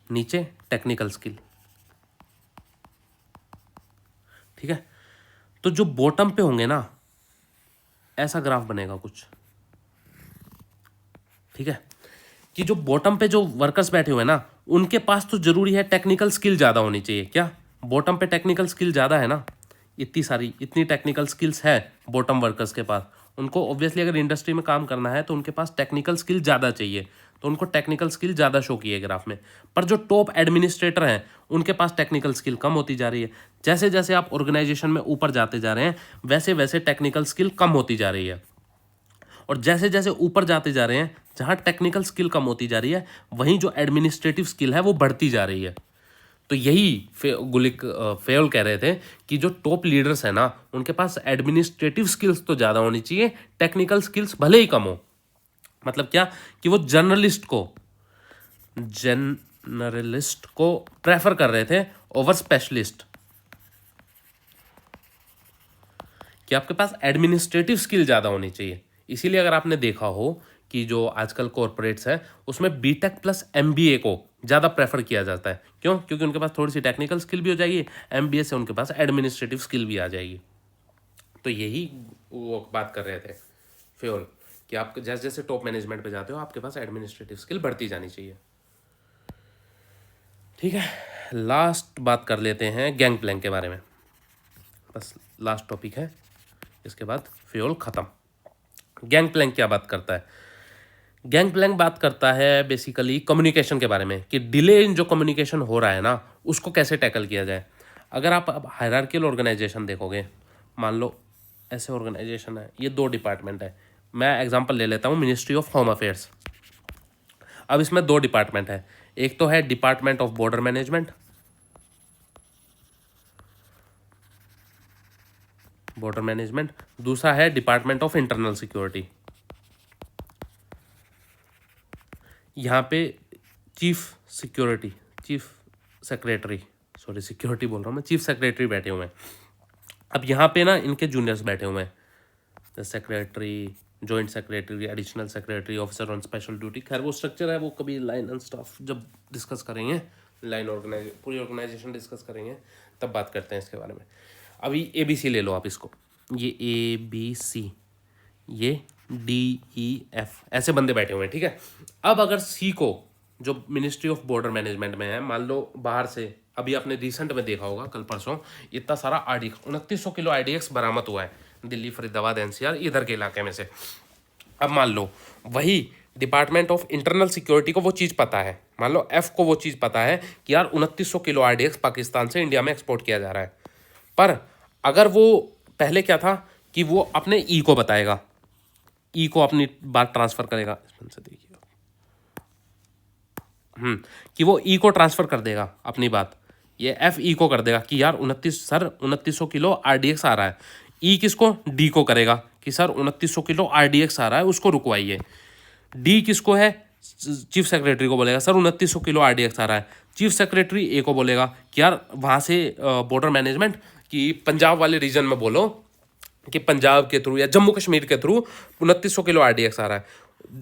नीचे टेक्निकल स्किल। ठीक है, तो जो बॉटम पे होंगे ना, ऐसा ग्राफ बनेगा कुछ। ठीक है, कि जो बॉटम पे जो वर्कर्स बैठे हुए हैं ना, उनके पास तो जरूरी है टेक्निकल स्किल ज़्यादा होनी चाहिए। क्या बॉटम पे टेक्निकल स्किल ज़्यादा है ना, इतनी टेक्निकल स्किल्स है बॉटम वर्कर्स के पास। उनको ऑब्वियसली अगर इंडस्ट्री में काम करना है तो उनके पास टेक्निकल स्किल ज़्यादा चाहिए, तो उनको टेक्निकल स्किल ज़्यादा शो की है ग्राफ में। पर जो टॉप एडमिनिस्ट्रेटर हैं उनके पास टेक्निकल स्किल कम होती जा रही है। जैसे जैसे आप ऑर्गेनाइजेशन में ऊपर जाते जा रहे हैं वैसे वैसे टेक्निकल स्किल कम होती जा रही है। और जैसे जैसे ऊपर जाते जा रहे हैं, जहाँ टेक्निकल स्किल कम होती जा रही है, वहीं जो एडमिनिस्ट्रेटिव स्किल है वो बढ़ती जा रही है। तो यही गुलिक फेयोल कह रहे थे कि जो टॉप लीडर्स हैं ना, उनके पास एडमिनिस्ट्रेटिव स्किल्स तो ज़्यादा होनी चाहिए, टेक्निकल स्किल्स भले ही कम हो। मतलब क्या कि वो जर्नलिस्ट को प्रेफर कर रहे थे ओवर स्पेशलिस्ट, कि आपके पास एडमिनिस्ट्रेटिव स्किल ज़्यादा होनी चाहिए। इसीलिए अगर आपने देखा हो कि जो आजकल कॉरपोरेट्स हैं उसमें बीटेक प्लस एमबीए को ज़्यादा प्रेफर किया जाता है। क्यों? क्योंकि उनके पास थोड़ी सी टेक्निकल स्किल भी हो जाएगी, एमबीए से उनके पास एडमिनिस्ट्रेटिव स्किल भी आ जाएगी। तो यही वो बात कर रहे थे फेयोल, कि आप जैसे जैसे टॉप मैनेजमेंट पे जाते हो आपके पास एडमिनिस्ट्रेटिव स्किल बढ़ती जानी चाहिए। ठीक है, लास्ट बात कर लेते हैं गैंग प्लैंक के बारे में, बस लास्ट टॉपिक है, इसके बाद फेयोल ख़त्म। गैंग प्लैंक क्या बात करता है? गैंग प्लैंक बात करता है बेसिकली कम्युनिकेशन के बारे में, कि डिले इन जो कम्युनिकेशन हो रहा है ना उसको कैसे टैकल किया जाए। अगर आप अब हायरार्कियल ऑर्गेनाइजेशन देखोगे, मान लो ऐसे ऑर्गेनाइजेशन है, ये 2 डिपार्टमेंट है। मैं एग्जांपल ले लेता हूँ मिनिस्ट्री ऑफ होम अफेयर्स। अब इसमें 2 डिपार्टमेंट है, एक तो है डिपार्टमेंट ऑफ बॉर्डर मैनेजमेंट, दूसरा है डिपार्टमेंट ऑफ इंटरनल सिक्योरिटी। यहाँ पे चीफ सेक्रेटरी बैठे हुए हैं। अब यहाँ पे ना इनके जूनियर्स बैठे हुए हैं, secretary, joint secretary, additional secretary, officer on special duty. खैर वो स्ट्रक्चर है, वो कभी लाइन एंड स्टाफ जब डिस्कस करेंगे, पूरी ऑर्गेनाइजेशन डिस्कस करेंगे तब बात करते हैं इसके बारे में। अभी ABC ले लो आप इसको, ये ABC, ये DEF, ऐसे बंदे बैठे हुए हैं। ठीक है, अब अगर C को, जो मिनिस्ट्री ऑफ बॉर्डर मैनेजमेंट में है, मान लो बाहर से, अभी आपने रिसेंट में देखा होगा कल परसों, इतना सारा RDX 2900 किलो RDX बरामद हुआ है दिल्ली, फरीदाबाद, NCR इधर के इलाके में से। अब मान लो वही डिपार्टमेंट ऑफ इंटरनल सिक्योरिटी को वो चीज़ पता है, मान लो F को वो चीज़ पता है कि यार 2900 किलो RDX पाकिस्तान से इंडिया में एक्सपोर्ट किया जा रहा है। पर अगर वो पहले क्या था कि वो अपने E को बताएगा, E को अपनी बात ट्रांसफ़र करेगा, इसमें से देखिए कि वो E को ट्रांसफ़र कर देगा अपनी बात, ये FE को कर देगा कि यार 2900 किलो RDX आ रहा है। E किसको? D को करेगा कि सर 2900 किलो RDX आ रहा है, उसको रुकवाइए। D किसको है? चीफ सेक्रेटरी को बोलेगा सर 2900 किलो RDX आ रहा है। चीफ सेक्रेटरी A को बोलेगा कि यार वहाँ से बॉर्डर मैनेजमेंट कि पंजाब वाले रीजन में बोलो कि पंजाब के थ्रू या जम्मू कश्मीर के थ्रू 2900 किलो RDX आ रहा है।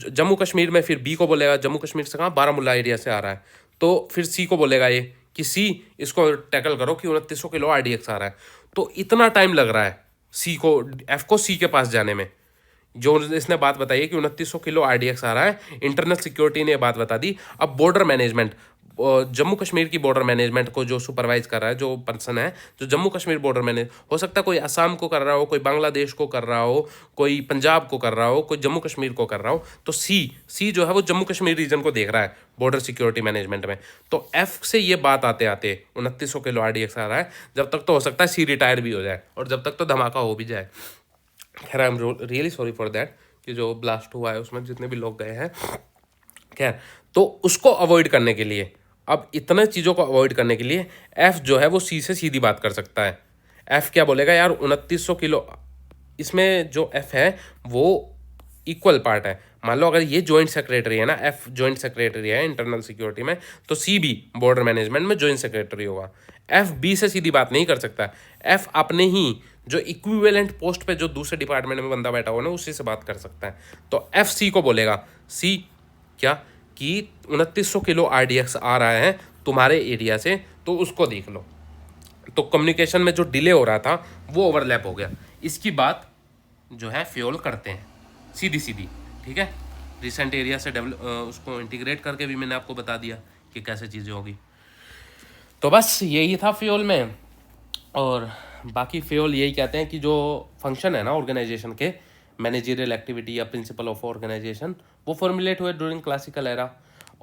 जम्मू कश्मीर में फिर B को बोलेगा, जम्मू कश्मीर से कहाँ, बारामूला एरिया से आ रहा है, तो फिर C को बोलेगा ये कि C इसको टैकल करो कि 2900 किलो RDX आ रहा है। तो इतना टाइम लग रहा है F को C के पास जाने में। जो इसने बात बताई है कि 2900 किलो RDX आ रहा है, इंटरनल सिक्योरिटी ने बात बता दी। अब बॉर्डर मैनेजमेंट, जम्मू कश्मीर की बॉर्डर मैनेजमेंट को जो सुपरवाइज कर रहा है, जो पर्सन है जो जम्मू कश्मीर बॉर्डर मैनेज, हो सकता है कोई असम को कर रहा हो, कोई बांग्लादेश को कर रहा हो, कोई पंजाब को कर रहा हो, कोई जम्मू कश्मीर को कर रहा हो, तो सी जो है वो जम्मू कश्मीर रीजन को देख रहा है बॉर्डर सिक्योरिटी मैनेजमेंट में। तो F से ये बात आते आते 2900 किलो RDX आ रहा है, जब तक तो हो सकता है C रिटायर भी हो जाए और जब तक तो धमाका हो भी जाए। खैर I am really sorry for that कि जो ब्लास्ट हुआ है उसमें जितने भी लोग गए हैं। खैर, तो उसको अवॉइड करने के लिए, अब इतने चीज़ों को अवॉइड करने के लिए F जो है वो C से सीधी बात कर सकता है। F क्या बोलेगा, यार 2900 किलो, इसमें जो F है वो इक्वल पार्ट है। मान लो अगर ये जॉइंट सेक्रेटरी है ना, F जॉइंट सेक्रेटरी है इंटरनल सिक्योरिटी में, तो C भी बॉर्डर मैनेजमेंट में जॉइंट सेक्रेटरी होगा। F B से सीधी बात नहीं कर सकता, F अपने ही जो इक्विवेलेंट पोस्ट पे जो दूसरे डिपार्टमेंट में बंदा बैठा हुआ ना उसी से बात कर सकता है। तो FC को बोलेगा, C क्या कि 2900 किलो RDX आ रहा है, तुम्हारे एरिया से, तो उसको देख लो। तो कम्युनिकेशन में जो डिले हो रहा था वो ओवरलैप हो गया। इसकी बात जो है फ्यूल करते हैं सीधी सीधी, ठीक है। रिसेंट एरिया से उसको इंटीग्रेट करके भी मैंने आपको बता दिया कि कैसे चीज़ें होगी। तो बस यही था फ्यूल में। और बाकी फ्यूल यही कहते हैं कि जो फंक्शन है ना ऑर्गेनाइजेशन के, मैनेजरियल एक्टिविटी या प्रिंसिपल ऑफ ऑर्गेनाइजेशन, वो फॉर्मुलेट हुए ड्यूरिंग क्लासिकल एरा।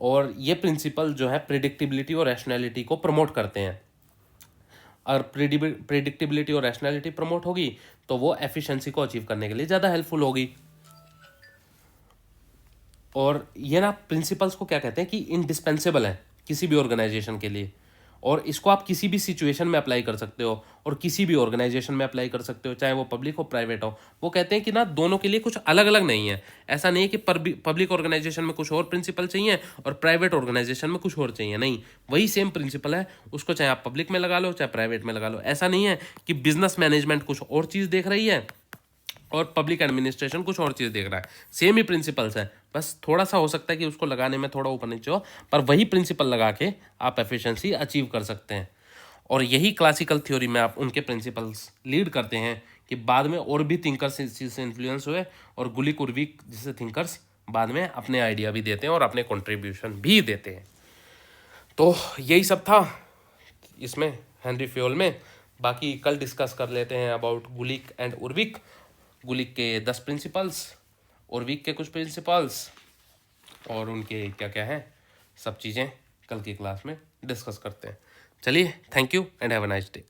और ये प्रिंसिपल जो है प्रिडिक्टिबिलिटी और रैशनैलिटी को प्रमोट करते हैं। और प्रिडिक्टिबिलिटी और रैशनैलिटी प्रमोट होगी तो वो एफिशिएंसी को अचीव करने के लिए ज़्यादा हेल्पफुल होगी। और ये ना प्रिंसिपल्स को क्या कहते हैं कि इंडिस्पेंसेबल है किसी भी ऑर्गेनाइजेशन के लिए। और इसको आप किसी भी सिचुएशन में अप्लाई कर सकते हो और किसी भी ऑर्गेनाइजेशन में अप्लाई कर सकते हो, चाहे वो पब्लिक हो प्राइवेट हो। वो कहते हैं कि ना दोनों के लिए कुछ अलग अलग नहीं है। ऐसा नहीं है कि पब्लिक ऑर्गेनाइजेशन में कुछ और प्रिंसिपल चाहिए और प्राइवेट ऑर्गेनाइजेशन में कुछ और चाहिए, नहीं, वही सेम प्रिंसिपल है। उसको चाहे आप पब्लिक में लगा लो चाहे प्राइवेट में लगा लो। ऐसा नहीं है कि बिजनेस मैनेजमेंट कुछ और चीज़ देख रही है और पब्लिक एडमिनिस्ट्रेशन कुछ और चीज़ देख रहा है। सेम ही प्रिंसिपल्स है, बस थोड़ा सा हो सकता है कि उसको लगाने में थोड़ा ऊपर नीचे हो, पर वही प्रिंसिपल लगा के आप एफिशिएंसी अचीव कर सकते हैं। और यही क्लासिकल थ्योरी में आप उनके प्रिंसिपल्स लीड करते हैं कि बाद में और भी थिंकर्स इस चीज़ से इन्फ्लुएंस हुए और गुलिक उर्विक जैसे थिंकर्स बाद में अपने आइडिया भी देते हैं और अपने कॉन्ट्रीब्यूशन भी देते हैं। तो यही सब था इसमें हेनरी फ्योल में। बाकी कल डिस्कस कर लेते हैं अबाउट गुलिक एंड उर्विक, गुलिक के 10 प्रिंसिपल्स, उर्विक के कुछ प्रिंसिपल्स, और उनके क्या क्या हैं सब चीज़ें कल की क्लास में डिस्कस करते हैं। चलिए, thank you and have a nice day.